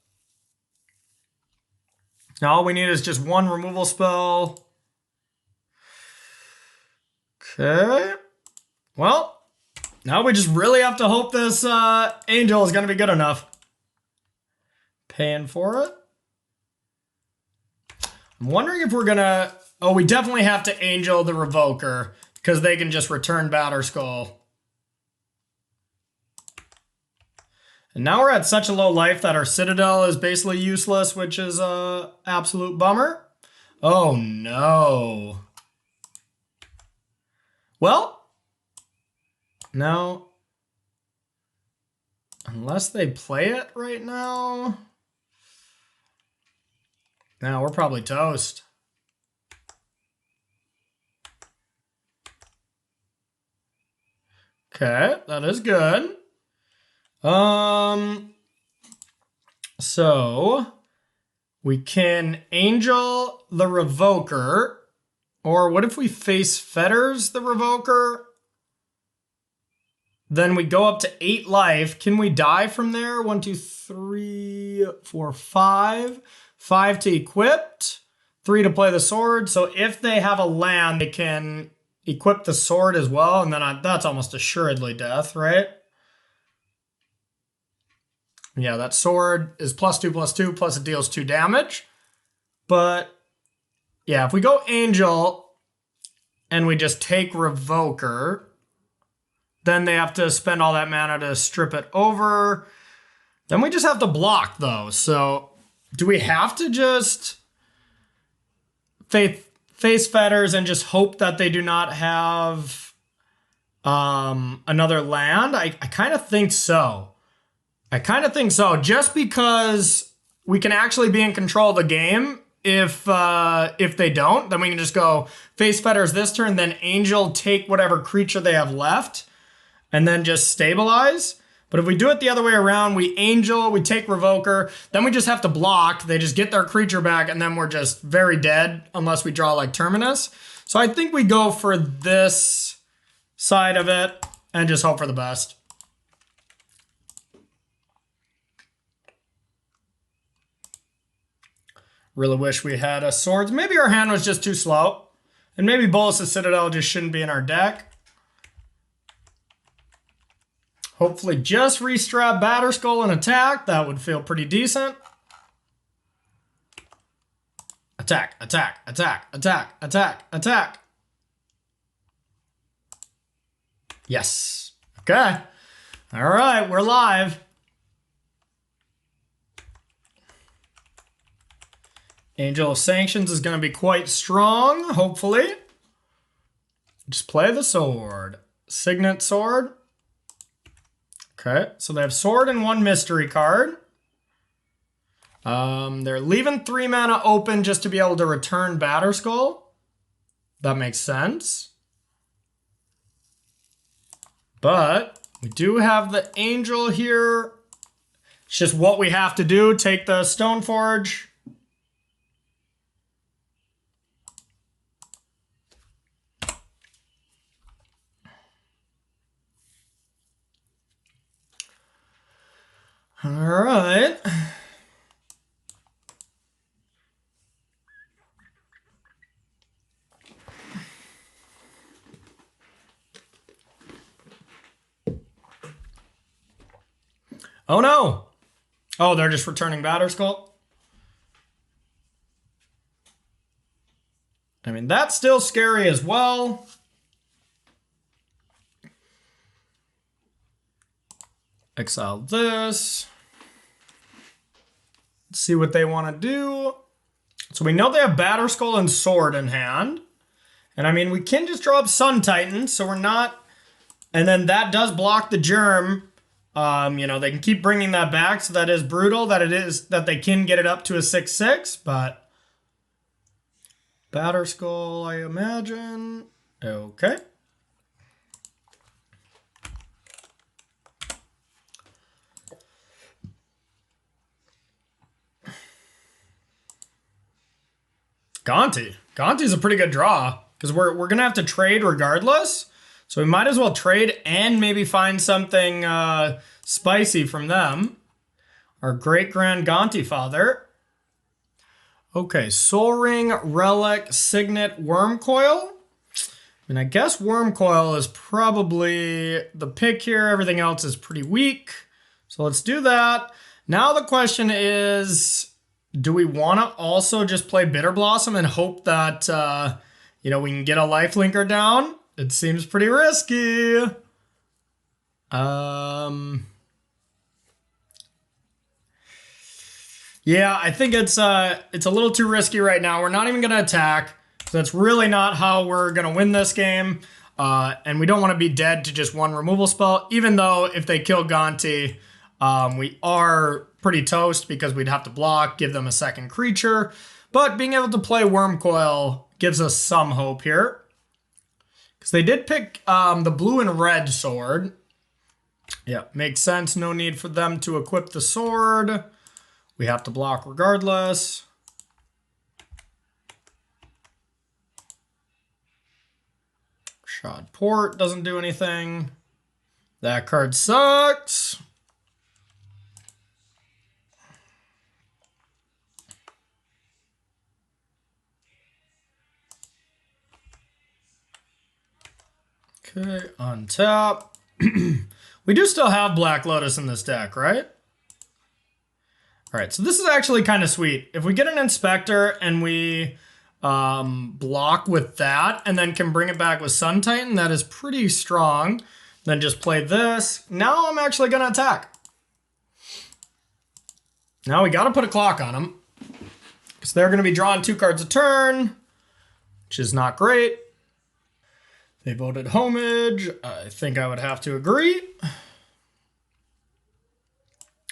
now all we need is just 1 removal spell. Okay. Well, now we just really have to hope this Angel is going to be good enough. Paying for it. I'm wondering if we're going to... Oh, we definitely have to Angel the Revoker because they can just return Batterskull. And now we're at such a low life that our Citadel is basically useless, which is a absolute bummer. Oh, no. Well, no. Unless they play it right now. Now we're probably toast. Okay, that is good. So we can Angel the Revoker Or what if we face Fetters the Revoker? Then we go up to 8 life. Can we die from there? 1, 2, 3, 4, 5. 5 to equipped. 3 to play the sword. So if they have a land, they can equip the sword as well. And then that's almost assuredly death, right? Yeah, that sword is +2/+2, plus it deals 2 damage. But yeah, if we go Angel and we just take Revoker, then they have to spend all that mana to strip it over. Then we just have to block, though. So do we have to just face Fetters and just hope that they do not have another land? I kind of think so. Just because we can actually be in control of the game. If they don't, then we can just go face Fetters this turn, then Angel, take whatever creature they have left, and then just stabilize. But if we do it the other way around, we Angel, we take Revoker, then we just have to block. They just get their creature back, and then we're just very dead unless we draw like Terminus. So I think we go for this side of it and just hope for the best. Really wish we had a swords. Maybe our hand was just too slow. And maybe Bolas' Citadel just shouldn't be in our deck. Hopefully just restrap Batterskull and attack. That would feel pretty decent. Attack, attack, attack, attack, attack, attack. Yes. Okay. All right, we're live. Angel of Sanctions is going to be quite strong, hopefully. Just play the sword. Signet sword. Okay, so they have sword and 1 mystery card. They're leaving 3 mana open just to be able to return Batterskull. That makes sense. But we do have the Angel here. It's just what we have to do. Take the Stoneforge. All right. Oh no. Oh, they're just returning Batterskull. I mean, that's still scary as well. Exile this. Let's see what they want to do. So we know they have Batterskull and Sword in hand. And I mean, we can just draw up Sun Titan, so we're not... And then that does block the Germ. You know, they can keep bringing that back, so that is brutal that it is that they can get it up to a 6/6, but... Batterskull, I imagine. Okay. Gonti. Gonti's a pretty good draw because we're going to have to trade regardless. So we might as well trade and maybe find something spicy from them. Our great-grand Gonti father. Okay, Soul Ring, Relic, Signet, Wormcoil. And I guess Wormcoil is probably the pick here. Everything else is pretty weak. So let's do that. Now the question is... Do we want to also just play Bitter Blossom and hope that, you know, we can get a lifelinker down? It seems pretty risky. Yeah, I think it's a little too risky right now. We're not even going to attack. So that's really not how we're going to win this game. And we don't want to be dead to just 1 removal spell, even though if they kill Gonti, we are pretty toast because we'd have to block, give them a second creature. But being able to play Wormcoil gives us some hope here. Because they did pick the blue and red sword. Yeah, makes sense. No need for them to equip the sword. We have to block regardless. Shot Port doesn't do anything. That card sucks. Okay, untap. We do still have Black Lotus in this deck, right? All right, so this is actually kind of sweet. If we get an Inspector and we block with that and then can bring it back with Sun Titan, that is pretty strong. Then just play this. Now I'm actually going to attack. Now we got to put a clock on them, because they're going to be drawing 2 cards a turn, which is not great. They voted Homage. I think I would have to agree.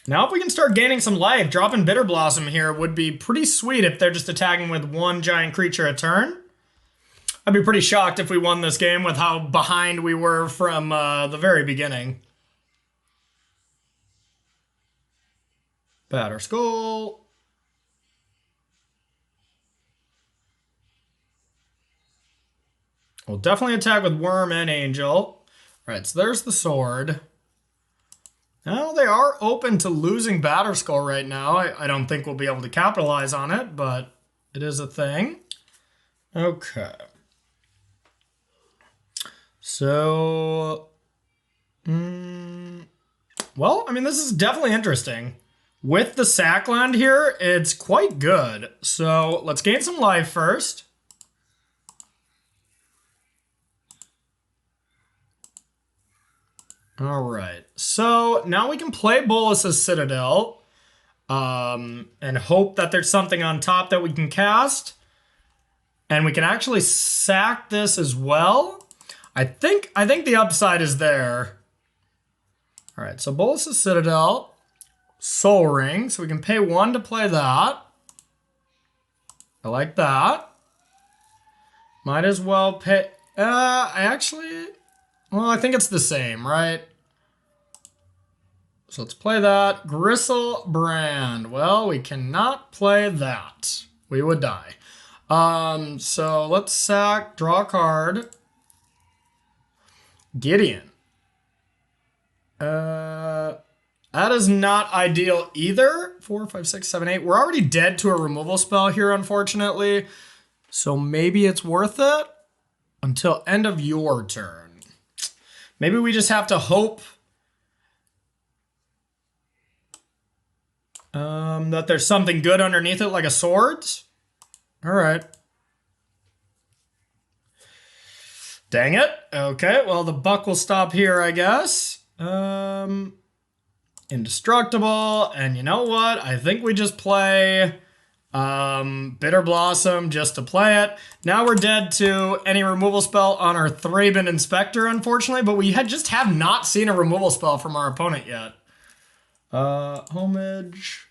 Now if we can start gaining some life, dropping Bitter Blossom here would be pretty sweet if they're just attacking with 1 giant creature a turn. I'd be pretty shocked if we won this game with how behind we were from the very beginning. Batter Skull. We'll definitely attack with Worm and Angel. All right, so there's the sword. Now they are open to losing Batter Skull right now. I don't think we'll be able to capitalize on it, but it is a thing. Okay. So, well, I mean, this is definitely interesting. With the Sackland here, it's quite good. So let's gain some life first. All right, so now we can play Bolas's Citadel and hope that there's something on top that we can cast. And we can actually sack this as well. I think the upside is there. All right, so Bolas's Citadel, Soul Ring, so we can pay 1 to play that. I like that. Might as well pay, I think it's the same, right? So let's play that. Gristle Brand. Well, we cannot play that. We would die. So let's sack, draw a card. Gideon. That is not ideal either. 4, 5, 6, 7, 8. We're already dead to a removal spell here, unfortunately. So maybe it's worth it until end of your turn. Maybe we just have to hope that there's something good underneath it, like a swords. All right. Dang it. Okay, well, the buck will stop here, I guess. Indestructible. And you know what? I think we just play Bitter Blossom just to play it. Now we're dead to any removal spell on our Thraben Inspector, unfortunately, but we just have not seen a removal spell from our opponent yet. Homage.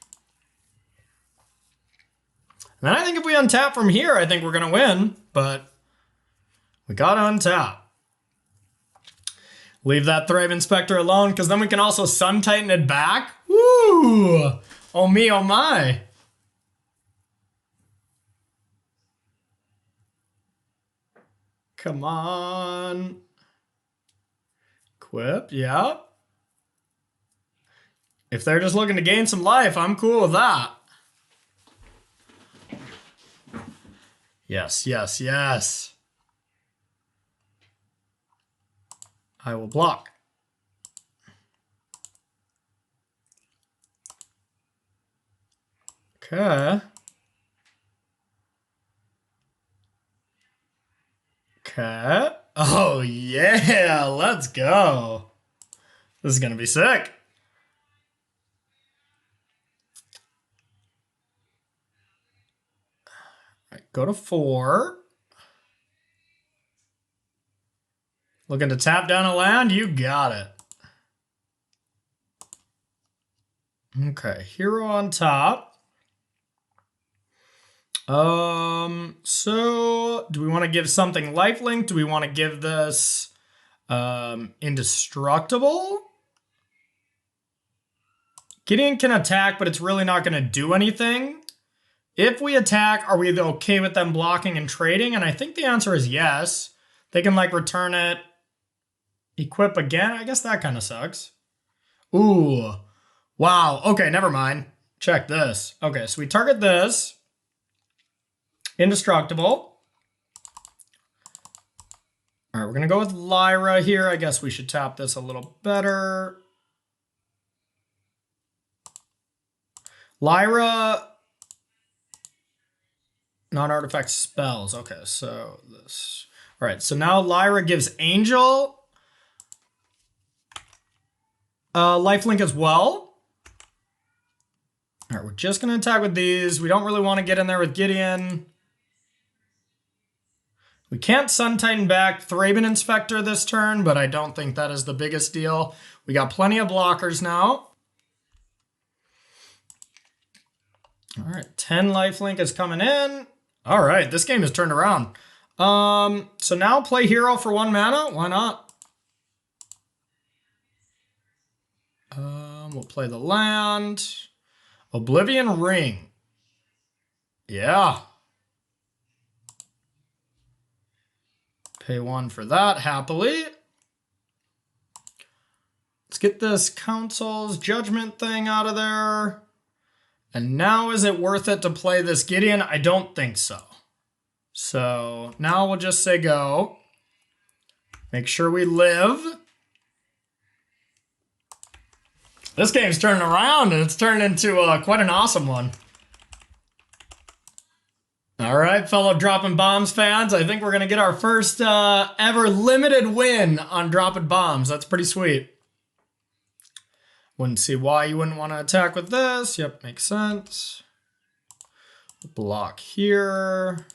And then I think if we untap from here, I think we're going to win, but we got to untap. Leave that Thraben Inspector alone, because then we can also Sun Titan it back. Woo! Oh me, oh my. Come on. Equip, yeah. If they're just looking to gain some life, I'm cool with that. Yes, yes, yes. I will block. Okay. Okay. Oh, yeah. Let's go. This is going to be sick. All right, go to 4. Looking to tap down a land? You got it. Okay, hero on top. So do we want to give something lifelink? Do we want to give this indestructible? Gideon can attack, but it's really not going to do anything. If we attack, are we okay with them blocking and trading? And I think the answer is yes. They can like return it, equip again. I guess that kind of sucks. Ooh, wow. Okay, never mind. Check this. Okay, so we target this. Indestructible. All right, we're going to go with Lyra here. I guess we should tap this a little better. Lyra, non-artifact spells. Okay, so this. All right, so now Lyra gives Angel lifelink as well. All right, we're just going to attack with these. We don't really want to get in there with Gideon. We can't Sun Titan back Thraben Inspector this turn, but I don't think that is the biggest deal. We got plenty of blockers now. All right, 10 lifelink is coming in. All right, this game has turned around. So now play hero for 1 mana. Why not? We'll play the land. Oblivion Ring. Yeah. Pay 1 for that, happily. Let's get this Council's Judgment thing out of there. And now is it worth it to play this Gideon? I don't think so. So now we'll just say go. Make sure we live. This game's turning around and it's turned into quite an awesome one. All right, fellow Droppin Baums fans, I think we're going to get our first ever limited win on Droppin Baums. That's pretty sweet. Wouldn't see why you wouldn't want to attack with this. Yep, makes sense. Block here.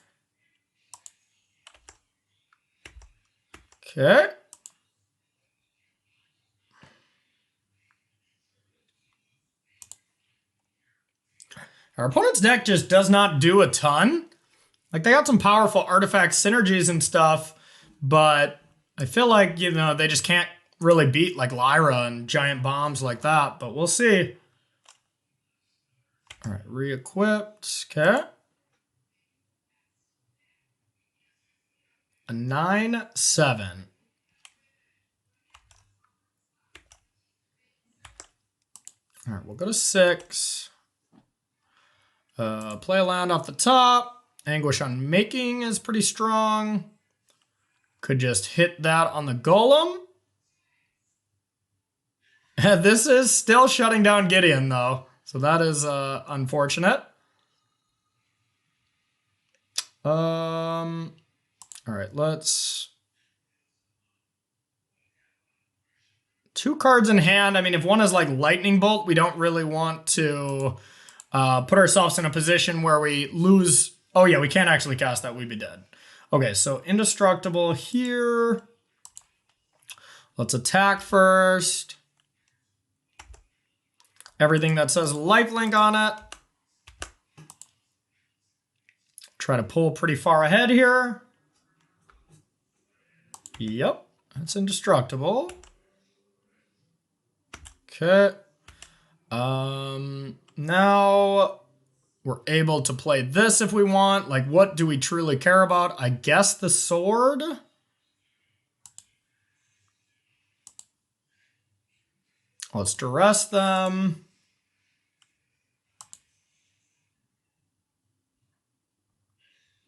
Okay. Our opponent's deck just does not do a ton. Like, they got some powerful artifact synergies and stuff, but I feel like, you know, they just can't really beat like Lyra and giant bombs like that, but we'll see. All right, re-equipped. Okay. A 9/7. All right, we'll go to 6. Play a land off the top. Anguish on Making is pretty strong. Could just hit that on the Golem. This is still shutting down Gideon, though. So that is unfortunate. All right, let's... 2 cards in hand. I mean, if one is like Lightning Bolt, we don't really want to put ourselves in a position where we lose... Oh yeah, we can't actually cast that. We'd be dead. Okay, so Indestructible here. Let's attack first. Everything that says lifelink on it. Try to pull pretty far ahead here. Yep, that's Indestructible. Okay. Now we're able to play this if we want. Like, what do we truly care about? I guess the sword. Let's duress them.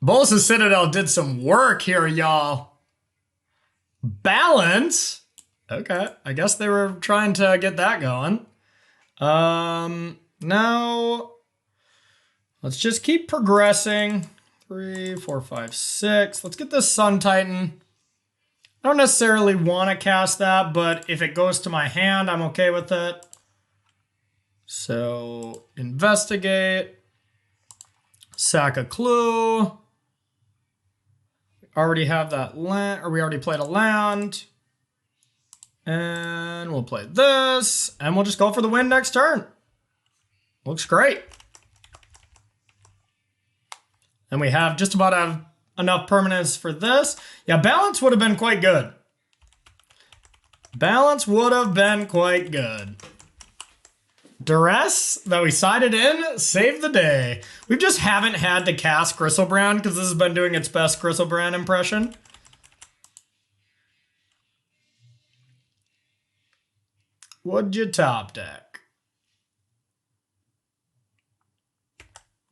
Bolas' Citadel did some work here, y'all. Balance? Okay, I guess they were trying to get that going. Now, let's just keep progressing. 3, 4, 5, 6. Let's get this Sun Titan. I don't necessarily want to cast that, but if it goes to my hand, I'm okay with it. So, investigate. Sack a clue. We already have that land, or we already played a land. And we'll play this, and we'll just go for the win next turn. Looks great. And we have just about enough permanence for this. Yeah, balance would have been quite good. Balance would have been quite good. Duress that we sided in saved the day. We just haven't had to cast Griselbrand because this has been doing its best Griselbrand impression. Would you top deck?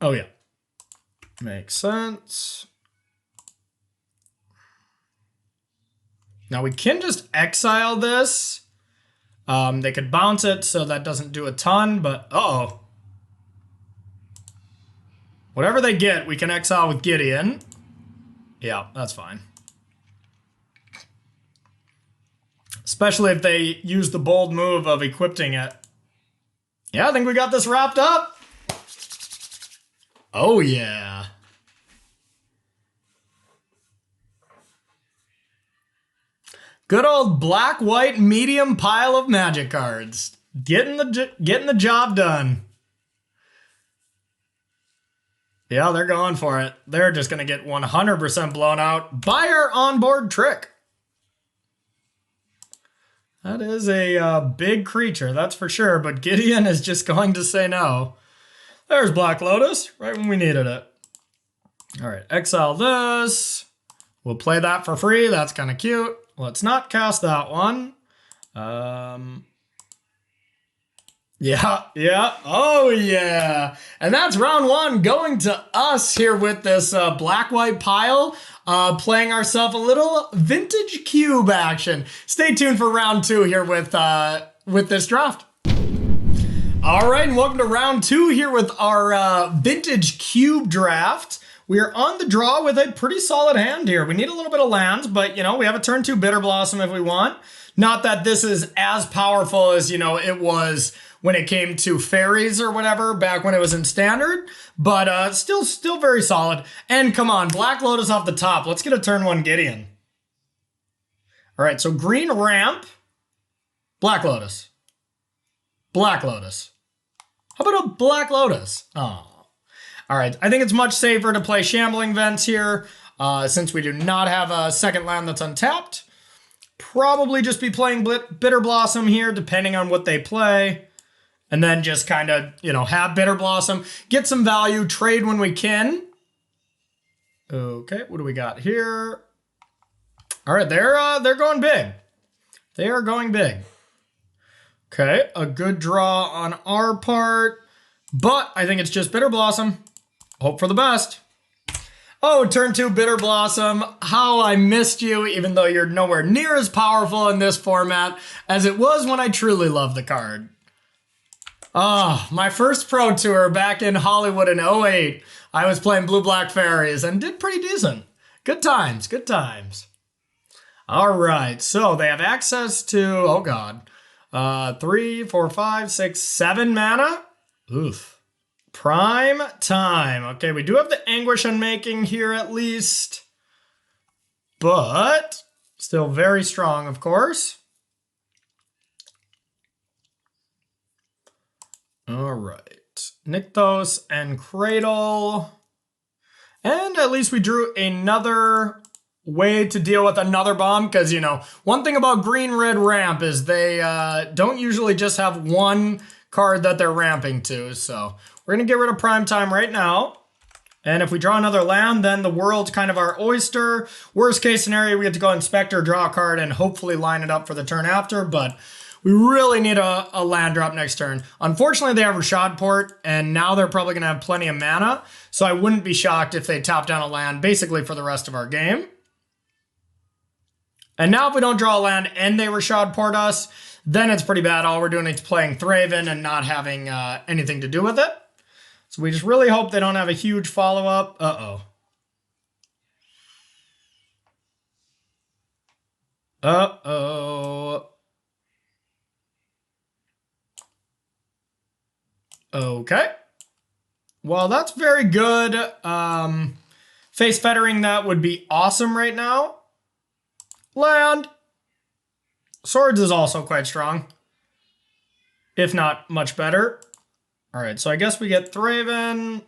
Oh, yeah. Makes sense. Now we can just exile this. They could bounce it, so that doesn't do a ton, but uh-oh. Whatever they get, we can exile with Gideon. Yeah, that's fine. Especially if they use the bold move of equipping it. Yeah, I think we got this wrapped up. Oh, yeah. Good old black, white, medium pile of magic cards. Getting the job done. Yeah, they're going for it. They're just going to get 100% blown out by our onboard trick. That is a big creature, that's for sure, but Gideon is just going to say no. There's Black Lotus, right when we needed it. All right, exile this. We'll play that for free, that's kind of cute. Let's not cast that one. Yeah, oh yeah. And that's round one going to us here with this black-white pile, playing ourselves a little vintage cube action. Stay tuned for round two here with this draft. All right, and welcome to round two here with our vintage cube draft. We are on the draw with a pretty solid hand here. We need a little bit of lands, but, you know, we have a turn two Bitter Blossom if we want. Not that this is as powerful as, you know, it was when it came to fairies or whatever back when it was in standard, but still very solid. And come on, Black Lotus off the top. Let's get a turn one Gideon. All right, so green ramp, Black Lotus. Black Lotus. How about a Black Lotus? Oh. All right, I think it's much safer to play Shambling Vents here since we do not have a second land that's untapped. Probably just be playing Bitter Blossom here, depending on what they play. And then just kind of, you know, have Bitter Blossom, get some value, trade when we can. Okay, what do we got here? All right, they're going big. They are going big. Okay, a good draw on our part, but I think it's just Bitter Blossom. Hope for the best. Oh, turn two Bitter Blossom. How I missed you, even though you're nowhere near as powerful in this format as it was when I truly loved the card. Oh, my first pro tour back in Hollywood in 08. I was playing Blue-Black Fairies and did pretty decent. Good times, good times. All right, so they have access to, oh God, 3, 4, 5, 6, 7 mana. Oof. Prime time. Okay, we do have the Anguish Unmaking here at least, but still very strong, of course. All right, Nykthos and Cradle. And at least we drew another way to deal with another bomb, because, you know, one thing about green-red ramp is they don't usually just have one card that they're ramping to, so we're going to get rid of Prime Time right now. And if we draw another land, then the world's kind of our oyster. Worst case scenario, we get to go Inspector, draw a card, and hopefully line it up for the turn after, but we really need a land drop next turn. Unfortunately, they have Rashad Port, and now they're probably going to have plenty of mana, so I wouldn't be shocked if they top down a land basically for the rest of our game. And now if we don't draw a land and they Rashad Port us, then it's pretty bad. All we're doing is playing Thraven and not having anything to do with it. So we just really hope they don't have a huge follow-up. Uh-oh. Uh-oh. Okay. Well, that's very good. Face fettering that would be awesome right now. Land. Swords is also quite strong, if not much better. All right, so I guess we get Thraven.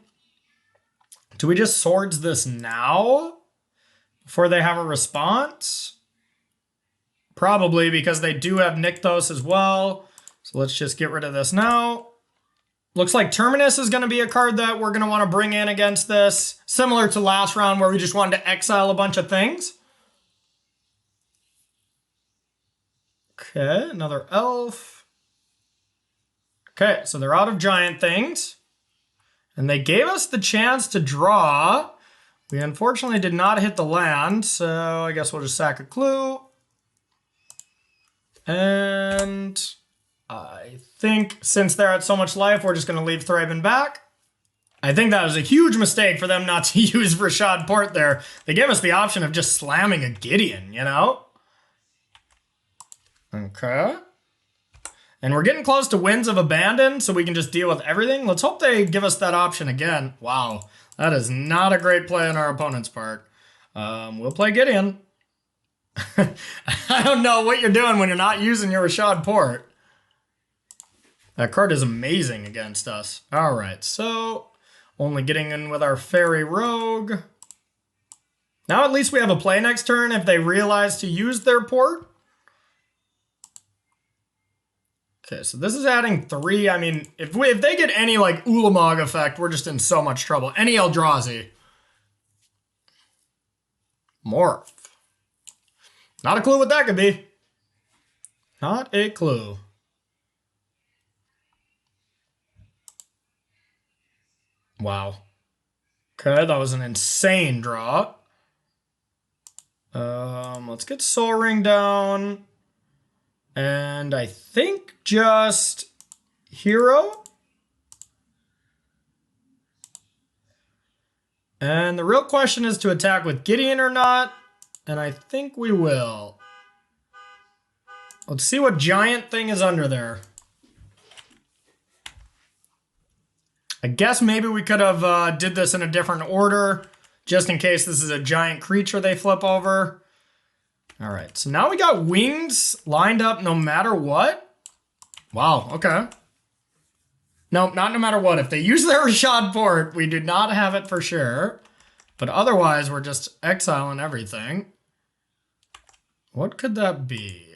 Do we just Swords this now before they have a response? Probably, because they do have Nykthos as well. So let's just get rid of this now. Looks like Terminus is going to be a card that we're going to want to bring in against this. Similar to last round where we just wanted to exile a bunch of things. Okay, another elf. Okay, so they're out of giant things. And they gave us the chance to draw. We unfortunately did not hit the land, so I guess we'll just sack a clue. And I think since they're at so much life, we're just going to leave Thraben back. I think that was a huge mistake for them not to use Rashad Port there. They gave us the option of just slamming a Gideon, you know? Okay. And we're getting close to Winds of Abandon, so we can just deal with everything. Let's hope they give us that option again. Wow, that is not a great play on our opponent's part. We'll play Gideon. I don't know what you're doing when you're not using your Rashad Port. That card is amazing against us. All right, so only getting in with our Fairy Rogue. Now at least we have a play next turn if they realize to use their port. Okay, so this is adding 3. I mean, if they get any like Ulamog effect, we're just in so much trouble. Any Eldrazi. Morph. Not a clue what that could be. Not a clue. Wow. Okay, that was an insane draw. Let's get Soul Ring down. And I think just Hero. And the real question is to attack with Gideon or not. And I think we will. Let's see what giant thing is under there. I guess maybe we could have did this in a different order, just in case this is a giant creature they flip over. All right, so now we got wings lined up no matter what. Wow, okay. Nope, not no matter what. If they use their Rashad Port, we do not have it for sure. But otherwise, we're just exiling everything. What could that be?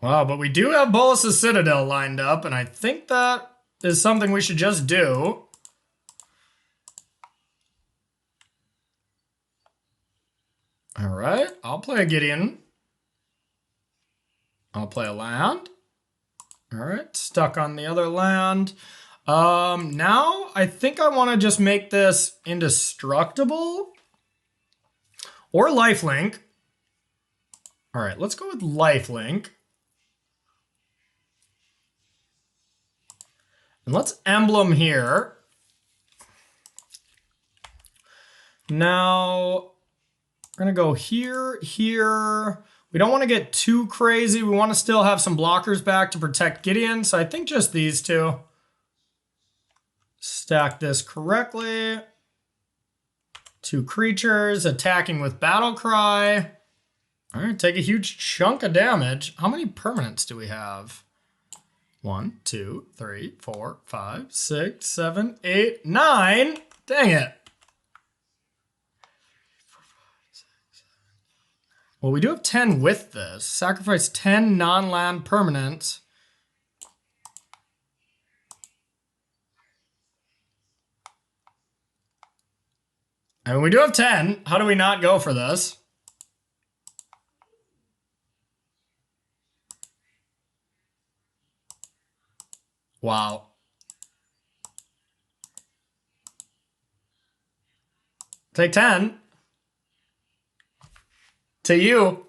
Wow, but we do have Bolas's Citadel lined up, and I think that is something we should just do. All right, I'll play a Gideon. I'll play a land. All right, stuck on the other land. Now I think I want to just make this indestructible or lifelink. All right, let's go with lifelink. And let's emblem here. Now we're gonna go here, here. We don't want to get too crazy. We want to still have some blockers back to protect Gideon. So I think just these two. Stack this correctly. 2 creatures attacking with Battle Cry. All right, take a huge chunk of damage. How many permanents do we have? 1, 2, 3, 4, 5, 6, 7, 8, 9. Dang it. Well, we do have 10 with this. Sacrifice 10 non-land permanents. I mean, we do have 10. How do we not go for this? Wow. Take 10. To you.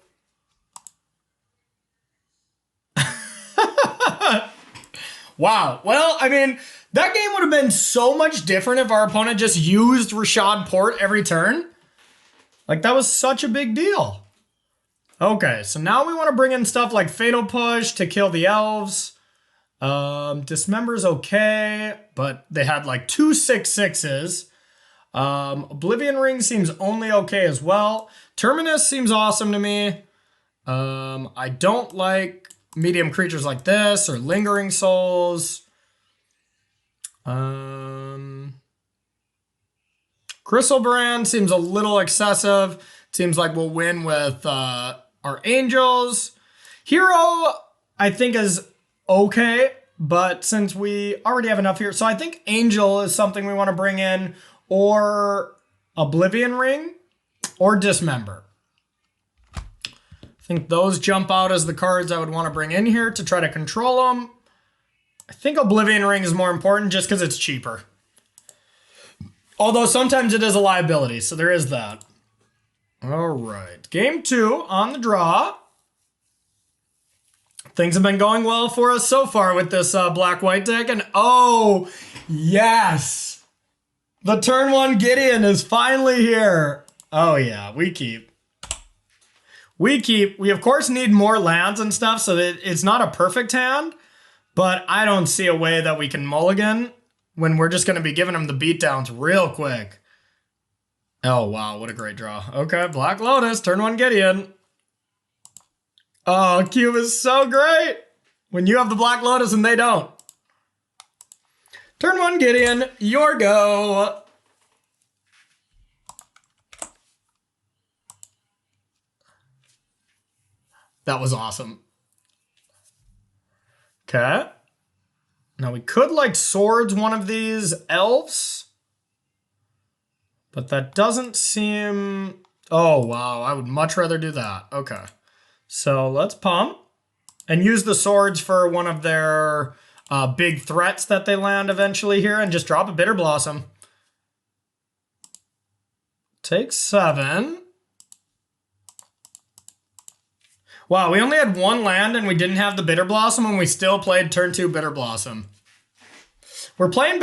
Wow. Well, I mean, that game would have been so much different if our opponent just used Rashad Port every turn. Like, that was such a big deal. Okay, so now we want to bring in stuff like Fatal Push to kill the elves. Dismember's okay, but they had like 2 6/6s. Oblivion Ring seems only okay as well. Terminus seems awesome to me. I don't like medium creatures like this or Lingering Souls. Chrysalbrand seems a little excessive. Seems like we'll win with our Angels. Hero, I think, is okay, but since we already have enough here, so I think Angel is something we want to bring in, or Oblivion Ring, or Dismember. I think those jump out as the cards I would want to bring in here to try to control them. I think Oblivion Ring is more important just because it's cheaper. Although sometimes it is a liability, so there is that. All right, game 2 on the draw. Things have been going well for us so far with this black-white deck, and oh, yes! The turn 1 Gideon is finally here. Oh yeah, we keep. We of course need more lands and stuff, so that it's not a perfect hand, but I don't see a way that we can mulligan when we're just going to be giving them the beatdowns real quick. Oh wow, what a great draw. Okay, Black Lotus, turn 1 Gideon. Oh, Cube is so great when you have the Black Lotus and they don't. Turn 1 Gideon, your go. That was awesome. Okay. Now we could like swords one of these elves, but that doesn't seem... Oh, wow. I would much rather do that. Okay. So let's pump and use the swords for one of their big threats that they land eventually here and just drop a Bitter Blossom. Take 7. Wow, we only had 1 land and we didn't have the Bitter Blossom and we still played turn 2 Bitter Blossom. We're playing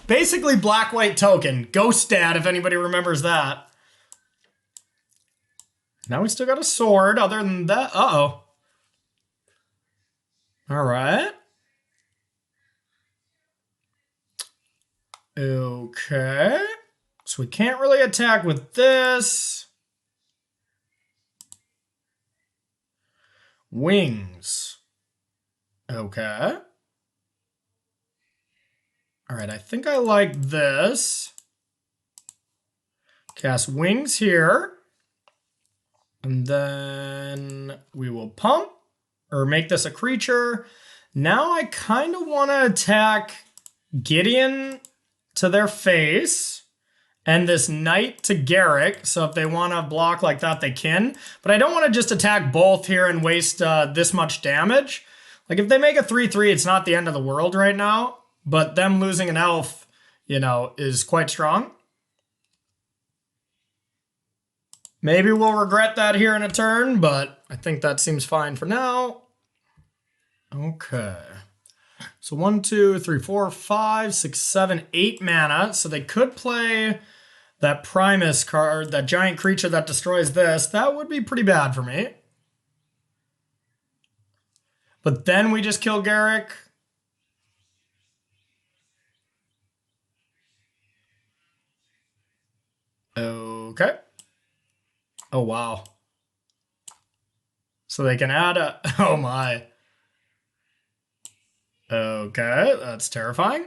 basically black-white token. Ghost Dad, if anybody remembers that. Now we still got a sword. Other than that, uh-oh. All right. Okay. So we can't really attack with this. Wings. Okay. All right, I think I like this. Cast Wings here. And then we will pump or make this a creature. Now I kind of want to attack Gideon to their face and this knight to Garrick. So if they want to block like that, they can. But I don't want to just attack both here and waste this much damage. Like if they make a 3/3, it's not the end of the world right now. But them losing an elf, you know, is quite strong. Maybe we'll regret that here in a turn, but I think that seems fine for now. Okay. So 1, 2, 3, 4, 5, 6, 7, 8 mana. So they could play that Primus card, that giant creature that destroys this. That would be pretty bad for me. But then we just kill Garrick. Okay. Oh, wow. So they can add a... Oh, my. Okay, that's terrifying.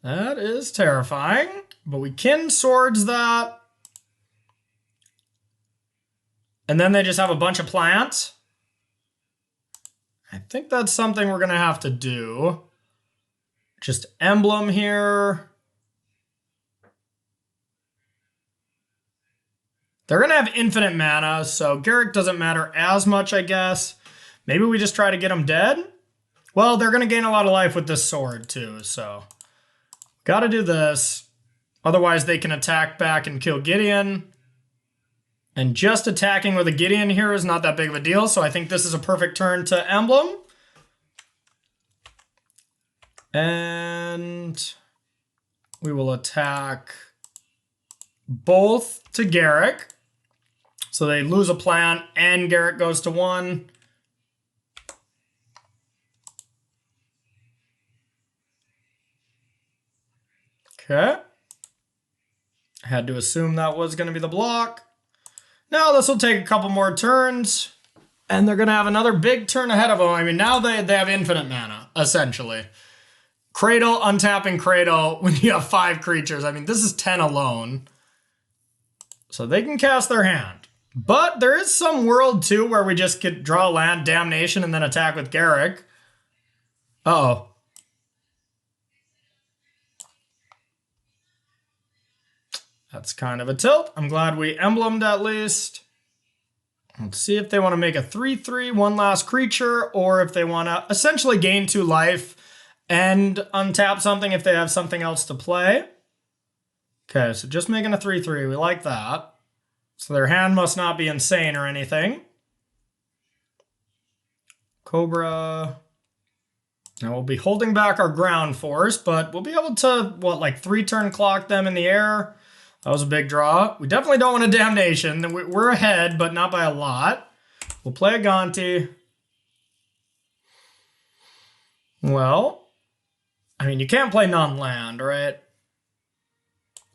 That is terrifying. But we can swords that. And then they just have a bunch of plants. I think that's something we're going to have to do. Just emblem here. They're going to have infinite mana, so Garrick doesn't matter as much, I guess. Maybe we just try to get them dead? Well, they're going to gain a lot of life with this sword, too, so... Got to do this. Otherwise, they can attack back and kill Gideon. And just attacking with a Gideon here is not that big of a deal, so I think this is a perfect turn to emblem. And... we will attack both to Garrick. So they lose a plant and Garrick goes to 1. Okay. I had to assume that was going to be the block. Now this will take a couple more turns. And they're going to have another big turn ahead of them. I mean, now they have infinite mana, essentially. Cradle, untapping Cradle when you have 5 creatures. I mean, this is 10 alone. So they can cast their hand. But there is some world, too, where we just could draw land, Damnation, and then attack with Garrick. Uh-oh. That's kind of a tilt. I'm glad we emblemed at least. Let's see if they want to make a 3/3, one last creature, or if they want to essentially gain 2 life and untap something if they have something else to play. Okay, so just making a 3/3. We like that. So their hand must not be insane or anything. Cobra. Now we'll be holding back our ground force, but we'll be able to, what, like 3-turn clock them in the air? That was a big draw. We definitely don't want a damnation. We're ahead, but not by a lot. We'll play a Gonti. Well, I mean, you can't play non-land, right?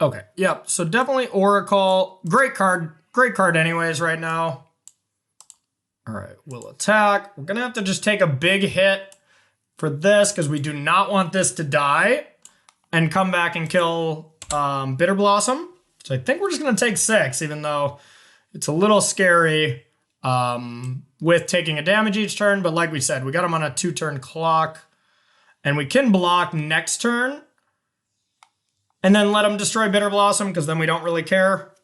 Okay, yep. So definitely Oracle. Great card. Great card anyways right now. All right, we'll attack. We're going to have to just take a big hit for this because we do not want this to die and come back and kill Bitter Blossom. So I think we're just going to take 6, even though it's a little scary with taking a damage each turn. But like we said, we got him on a 2-turn clock. And we can block next turn and then let him destroy Bitter Blossom because then we don't really care.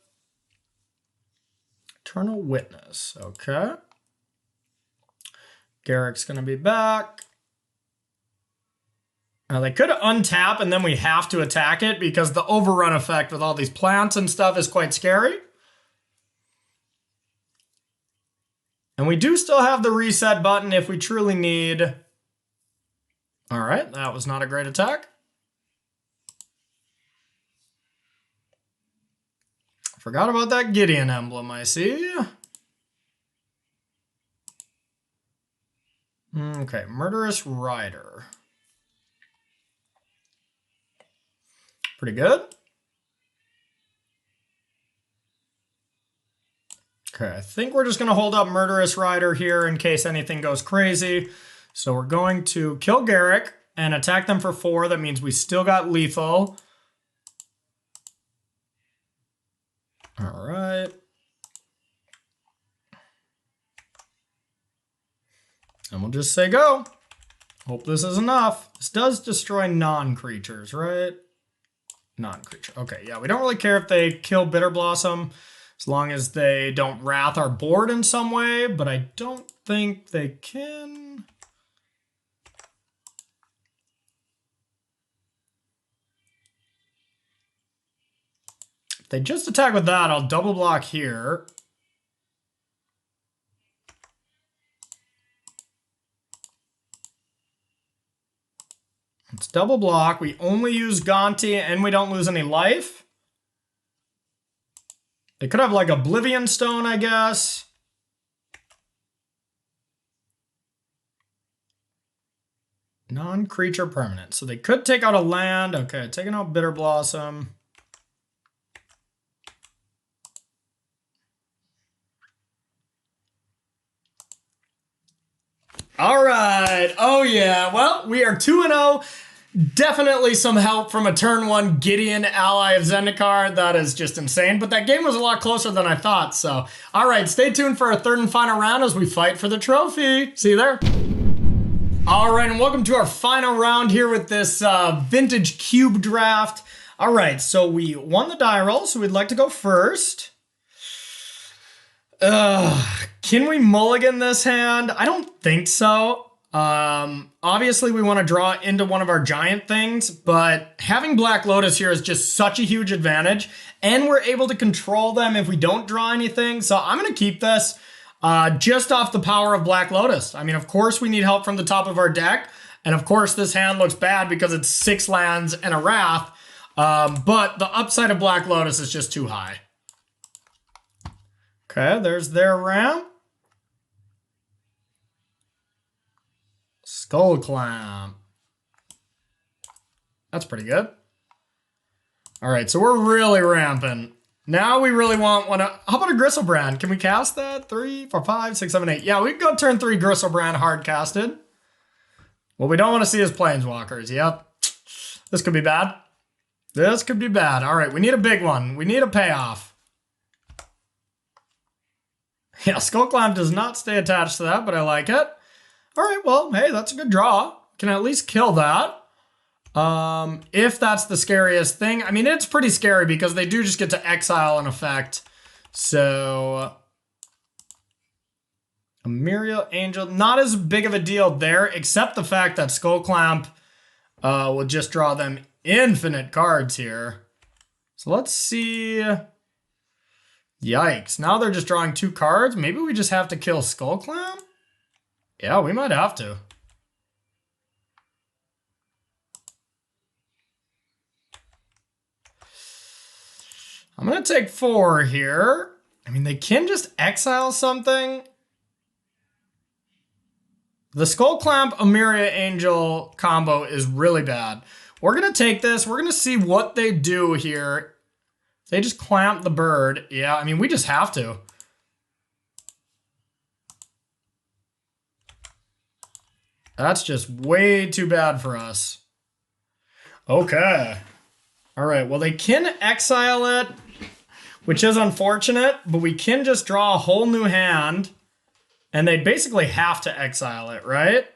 Eternal Witness. Okay. Garrick's going to be back. Now they could untap and then we have to attack it because the overrun effect with all these plants and stuff is quite scary. And we do still have the reset button if we truly need. All right, that was not a great attack. Forgot about that Gideon emblem, I see. Okay, Murderous Rider. Pretty good. Okay, I think we're just going to hold up Murderous Rider here in case anything goes crazy. So we're going to kill Garrick and attack them for 4. That means we still got lethal. All right. And we'll just say go. Hope this is enough. This does destroy non-creatures, right? Non-creature. Okay, yeah, we don't really care if they kill Bitter Blossom as long as they don't wrath our board in some way, but I don't think they can. If they just attack with that, I'll double block here. It's double block. We only use Gonti and we don't lose any life. They could have like Oblivion Stone, I guess. Non-creature permanent. So they could take out a land. Okay, taking out Bitter Blossom. All right. Oh, yeah. Well, we are 2-0. Definitely some help from a turn 1 Gideon ally of Zendikar. That is just insane. But that game was a lot closer than I thought. So, all right. Stay tuned for our 3rd and final round as we fight for the trophy. See you there. All right. And welcome to our final round here with this vintage cube draft. All right. So we won the die roll. So we'd like to go first. Can we mulligan this hand? I don't think so. Obviously we want to draw into one of our giant things, but having Black Lotus here is just such a huge advantage, and we're able to control them if we don't draw anything. So I'm going to keep this just off the power of Black Lotus. I mean, of course we need help from the top of our deck, and of course this hand looks bad because it's 6 lands and a Wrath, but the upside of Black Lotus is just too high. Okay, there's their ramp. Skull Clamp. That's pretty good. All right, so we're really ramping. Now we really want one. How about a Gristlebrand? Can we cast that? 3, 4, 5, 6, 7, 8. Yeah, we can go turn 3 Gristlebrand hard casted. What we don't want to see is Planeswalkers. Yep. This could be bad. This could be bad. All right, we need a big one. We need a payoff. Yeah, Skull Clamp does not stay attached to that, but I like it. All right, well, hey, that's a good draw. Can at least kill that. If that's the scariest thing. I mean, it's pretty scary because they do just get to exile an effect. So A Muriel Angel, not as big of a deal there, except the fact that Skull Clamp will just draw them infinite cards here. So let's see. Yikes. Now they're just drawing 2 cards. Maybe we just have to kill Skull Clamp? Yeah, we might have to. I'm going to take 4 here. I mean, they can just exile something. The Skull Clamp Emiria Angel combo is really bad. We're going to take this. We're going to see what they do here. They just clamp the bird. Yeah, I mean, we just have to. That's just way too bad for us. Okay. All right, well, they can exile it, which is unfortunate, but we can just draw a whole new hand. And they basically have to exile it, right?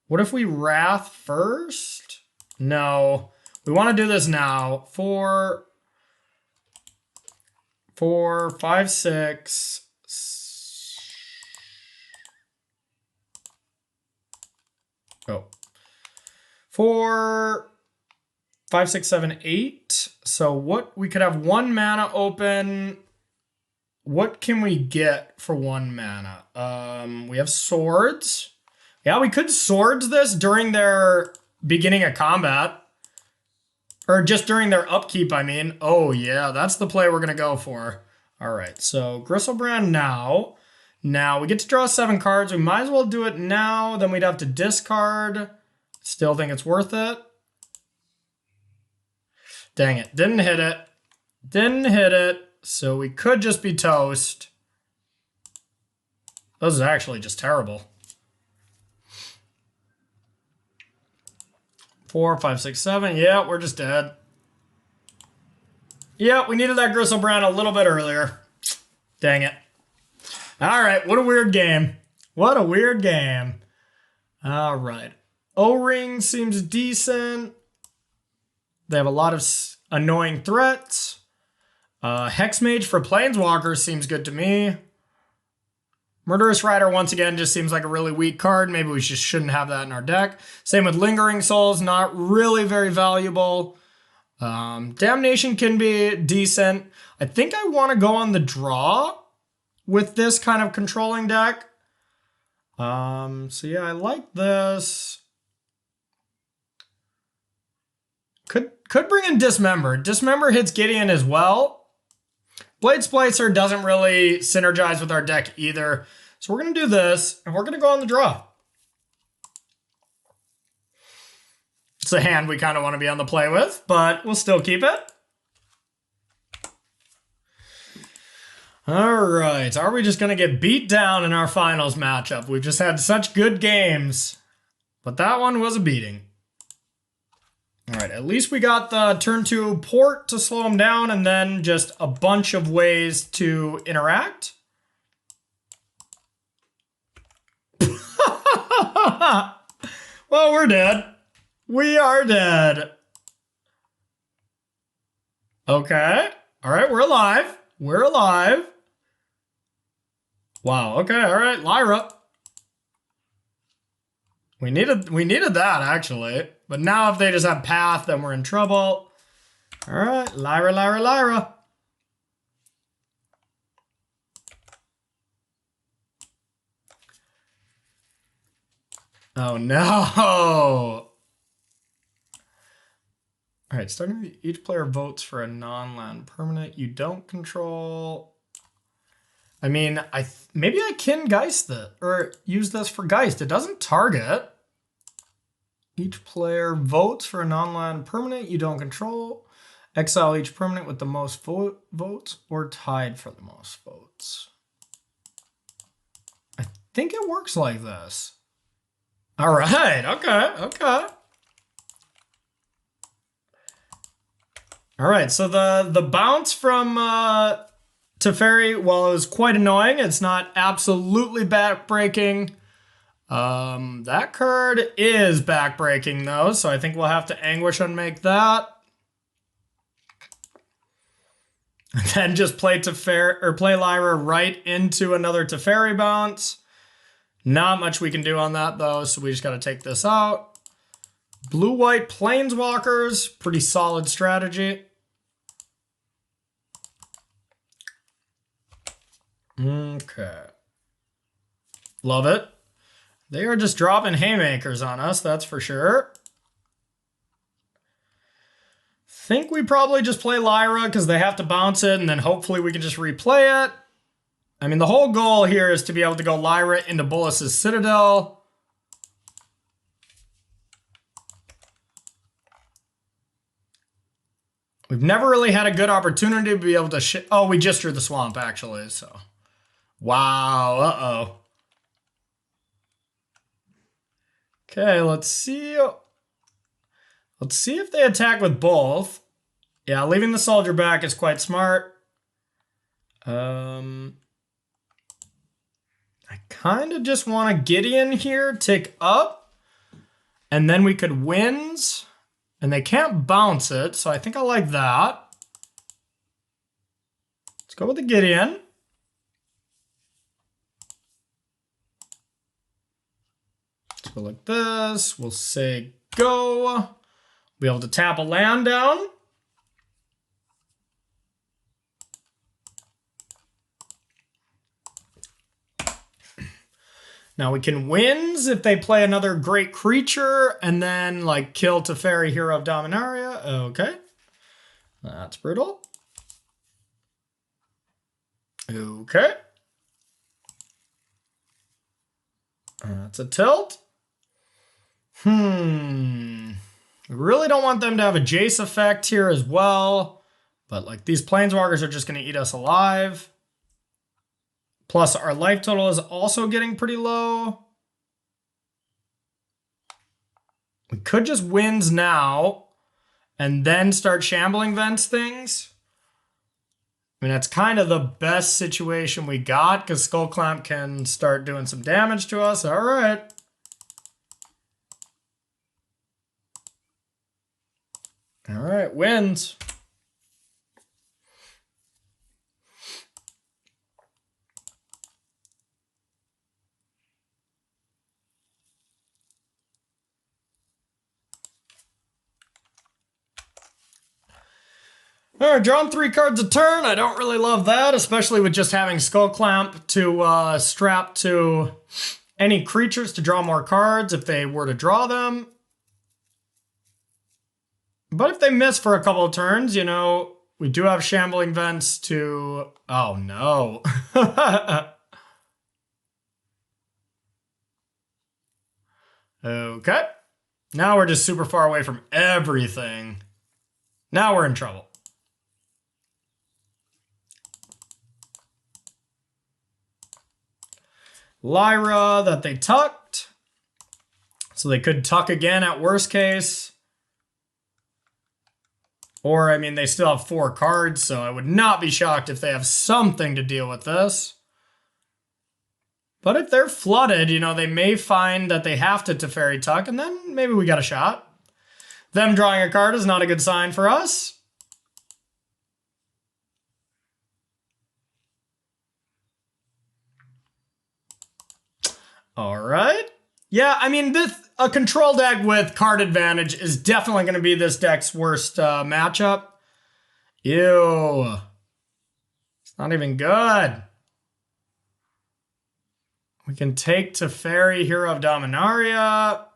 What if we Wrath first? No. We want to do this now. 4, 5, 6. Oh. 4, 5, 6, 7, 8. So what? We could have 1 mana open. What can we get for 1 mana? We have swords. Yeah, we could swords this during their beginning of combat. Or just during their upkeep, I mean. Oh, yeah, that's the play we're going to go for. All right, so Gristlebrand now. Now, we get to draw 7 cards. We might as well do it now. Then we'd have to discard. Still think it's worth it. Dang it, didn't hit it. Didn't hit it. So we could just be toast. This is actually just terrible. 4, 5, 6, 7. Yeah, we're just dead. Yeah, we needed that Gristlebrand a little bit earlier. Dang it. All right, what a weird game. What a weird game. All right. O-Ring seems decent. They have a lot of annoying threats. Hexmage for Planeswalkers seems good to me. Murderous Rider, once again, just seems like a really weak card. Maybe we just shouldn't have that in our deck. Same with Lingering Souls, not really very valuable. Damnation can be decent. I think I want to go on the draw with this kind of controlling deck. So yeah, I like this. Could bring in Dismember. Dismember hits Gideon as well. Blade Splicer doesn't really synergize with our deck either. So we're going to do this, and we're going to go on the draw. It's a hand we kind of want to be on the play with, but we'll still keep it. All right. Are we just going to get beat down in our finals matchup? We've just had such good games, but that one was a beating. All right, at least we got the turn 2 port to slow him down and then just a bunch of ways to interact. Well, we're dead. We are dead. Okay. All right, we're alive. We're alive. Wow, okay, all right, Lyra. We needed that, actually. But now if they just have Path, then we're in trouble. All right, Lyra, Lyra, Lyra. Oh, no. All right, starting with each player votes for a non-land permanent you don't control. I mean, maybe I can Geist this, or use this for Geist. It doesn't target. Each player votes for a non-land permanent you don't control. Exile each permanent with the most votes or tied for the most votes. I think it works like this. All right, okay, okay. All right, so the bounce from Teferi, while it was quite annoying, it's not absolutely backbreaking. That card is backbreaking though, so I think we'll have to Anguish Unmake that. And then just play Teferi or play Lyra right into another Teferi bounce. Not much we can do on that though, so we just got to take this out. Blue-white Planeswalkers, pretty solid strategy. Okay. Love it. They are just dropping haymakers on us, that's for sure. Think we probably just play Lyra because they have to bounce it, and then hopefully we can just replay it. I mean, the whole goal here is to be able to go Lyra into Bolas's Citadel. We've never really had a good opportunity to be able to oh, we just drew the swamp, actually, so. Wow, uh-oh. Okay, let's see. Let's see if they attack with both. Yeah, leaving the soldier back is quite smart. I kind of just want a Gideon here, tick up, and then we could winds, and they can't bounce it, so I think I like that. Let's go with the Gideon. Let's go like this. We'll say go. Be able to tap a land down. Now we can wins if they play another great creature and then like kill Teferi, Hero of Dominaria. Okay. That's brutal. Okay. That's a tilt. We really don't want them to have a Jace effect here as well. But like these Planeswalkers are just going to eat us alive. Plus our life total is also getting pretty low. We could just wins now and then start shambling vents things. I mean, that's kind of the best situation we got because Skull Clamp can start doing some damage to us. All right. All right, wins. All right, drawn 3 cards a turn. I don't really love that, especially with just having Skull Clamp to strap to any creatures to draw more cards if they were to draw them. But if they miss for a couple of turns, you know, we do have Shambling Vents to... Oh, no. Okay. Now we're just super far away from everything. Now we're in trouble. Lyra that they tucked. So they could tuck again at worst case. Or, I mean, they still have 4 cards, so I would not be shocked if they have something to deal with this. But if they're flooded, you know, they may find that they have to Teferi tuck, and then maybe we got a shot. Them drawing a card is not a good sign for us. All right. Yeah, I mean, a control deck with card advantage is definitely going to be this deck's worst matchup. Ew. It's not even good. We can take Teferi, Hero of Dominaria.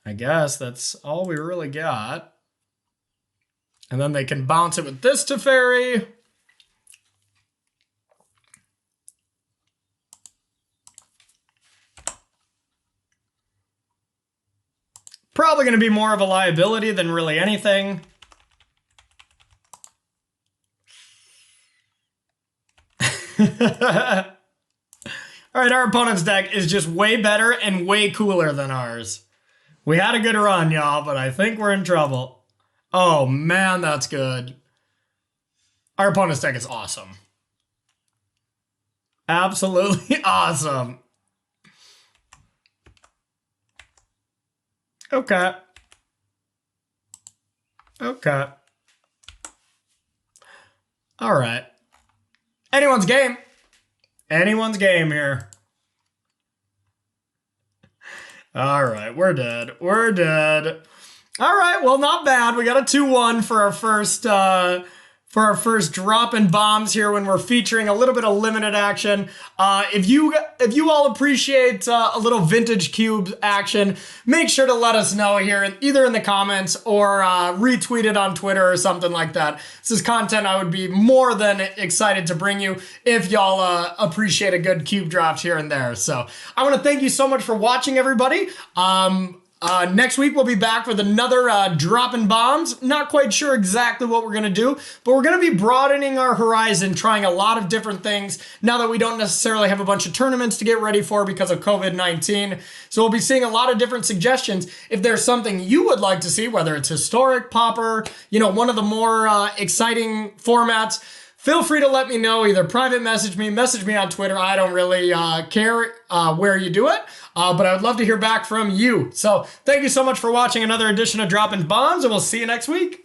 I guess that's all we really got. And then they can bounce it with this Teferi. Probably going to be more of a liability than really anything. All right, our opponent's deck is just way better and way cooler than ours. We had a good run, y'all, but I think we're in trouble. Oh, man, that's good. Our opponent's deck is awesome. Absolutely awesome. Okay. Okay. All right. Anyone's game. Anyone's game here. All right, we're dead. We're dead. All right, well, not bad. We got a 2-1 for our first Droppin Bombs here when we're featuring a little bit of limited action. If you all appreciate a little vintage cube action, make sure to let us know here, either in the comments or retweet it on Twitter or something like that. This is content I would be more than excited to bring you if y'all appreciate a good cube draft here and there. So I want to thank you so much for watching, everybody. Next week we'll be back with another Droppin Bombs. Not quite sure exactly what we're going to do, but we're going to be broadening our horizon, trying a lot of different things now that we don't necessarily have a bunch of tournaments to get ready for because of COVID-19. So we'll be seeing a lot of different suggestions. If there's something you would like to see, whether it's historic, popper, one of the more exciting formats, feel free to let me know. Either private message me on Twitter. I don't really care where you do it, but I would love to hear back from you. So thank you so much for watching another edition of Droppin Bombs, and we'll see you next week.